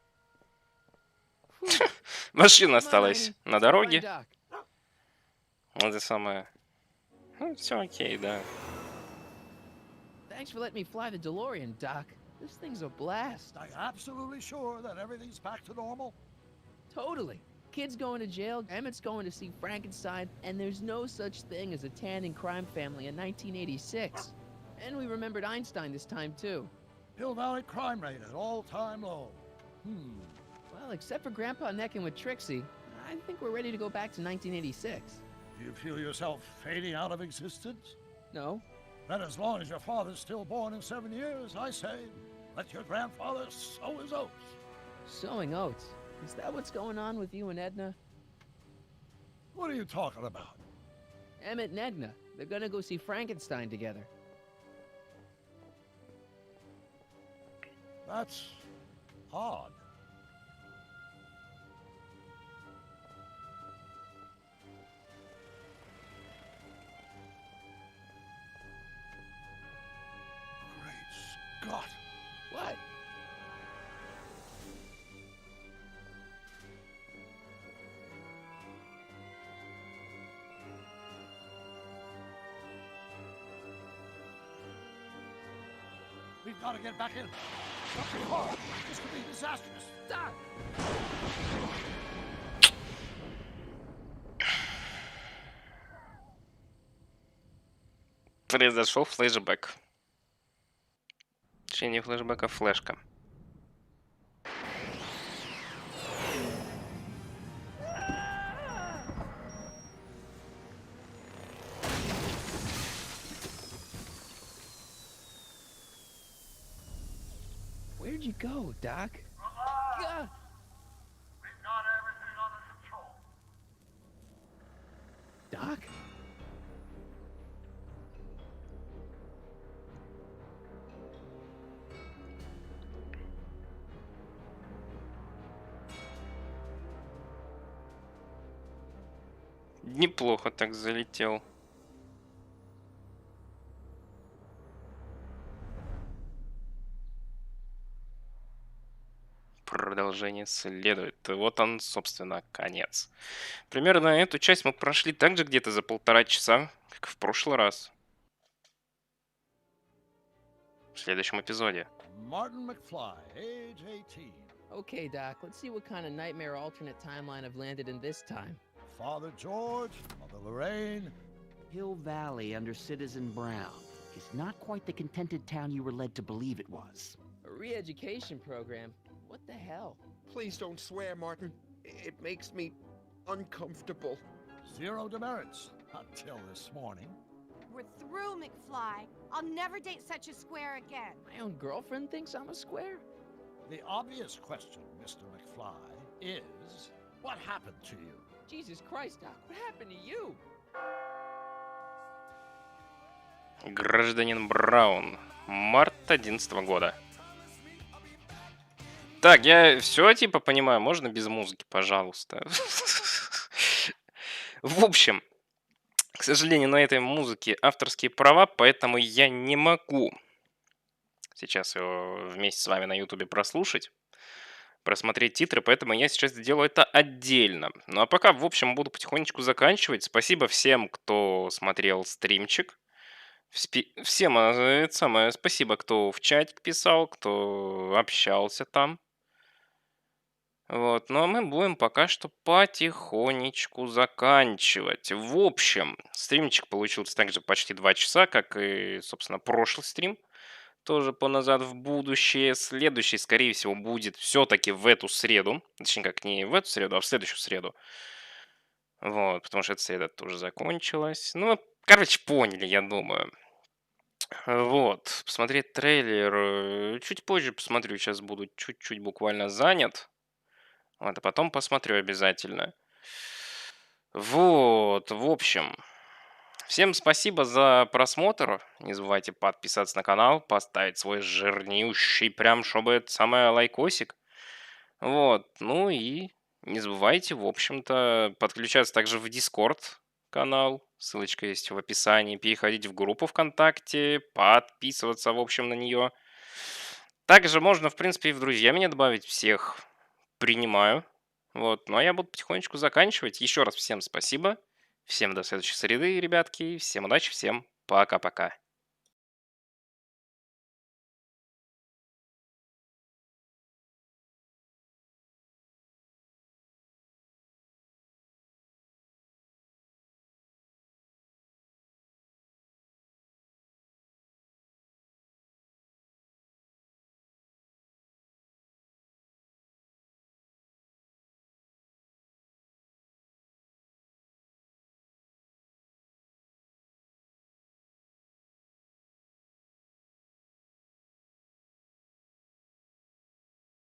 Машина осталась на дороге. Это самое. Ну, все окей, да. Thanks for letting me fly the DeLorean, Doc. This thing's a blast. Are you absolutely sure that everything's back to normal? Totally. Kid's going to jail, Emmett's going to see Frankenstein, and there's no such thing as a Tannen crime family in 1986. And we remembered Einstein this time, too. Hill Valley crime rate at all-time low. Well, except for Grandpa necking with Trixie, I think we're ready to go back to 1986. Do you feel yourself fading out of existence? No. Then as long as your father's still born in 7 years, I say, let your grandfather sow his oats. Sowing oats? Is that what's going on with you and Edna? What are you talking about? Emmett and Edna. They're gonna go see Frankenstein together. That's odd. Great Scott! What? We've got to get back in. Stop the car. This could be disastrous. Doc! Произошел флешбэк. Точнее, не флешбэк, а флешка. Where'd you go, Doc? We've got everything under control. Doc? Неплохо так залетел. Продолжение следует. И вот он, собственно, конец. Примерно эту часть мы прошли также где-то за 1,5 часа, как в прошлый раз. В следующем эпизоде. Martin McFly, age 18. Okay, Doc, let's see what kind of nightmare alternate timeline I've landed in this time. Father George, Mother Lorraine. Hill Valley under Citizen Brown is not quite the contented town you were led to believe it was. A re-education program? What the hell? Please don't swear, Martin. It makes me uncomfortable. Zero demerits until this morning. We're through, McFly. I'll never date such a square again. My own girlfriend thinks I'm a square? The obvious question, Mr. McFly, is what happened to you? Jesus Christ, Doc, what happened to you? Гражданин Браун. Март 2011 года. Так, я все типа понимаю, можно без музыки, пожалуйста. В общем, к сожалению, на этой музыке авторские права, поэтому я не могу сейчас его вместе с вами на ютубе прослушать, просмотреть титры, поэтому я сейчас сделаю это отдельно. Ну а пока, в общем, буду потихонечку заканчивать. Спасибо всем, кто смотрел стримчик. Всем самое спасибо, кто в чатик писал, кто общался там. Вот, ну а мы будем пока что потихонечку заканчивать. В общем, стримчик получился также почти 2 часа, как и, собственно, прошлый стрим. Тоже по назад в будущее. Следующий, скорее всего, будет все-таки в эту среду. Точнее, как не в эту среду, а в следующую среду. Вот, потому что эта среда тоже закончилась. Ну, короче, поняли, я думаю. Вот, посмотреть трейлер. Чуть позже посмотрю, сейчас буду чуть-чуть буквально занят. Вот, а потом посмотрю обязательно. Вот, в общем, Всем спасибо за просмотр. Не забывайте подписаться на канал, поставить свой жирнющий, прям, чтобы это самое лайкосик. Вот, ну и не забывайте, в общем-то, подключаться также в Discord канал. Ссылочка есть в описании. Переходить в группу ВКонтакте, подписываться, в общем, на нее. Также можно, в принципе, и в друзья меня добавить. Всех принимаю. Вот, ну а я буду потихонечку заканчивать. Еще раз всем спасибо. Всем до следующей среды, ребятки. Всем удачи, всем пока-пока.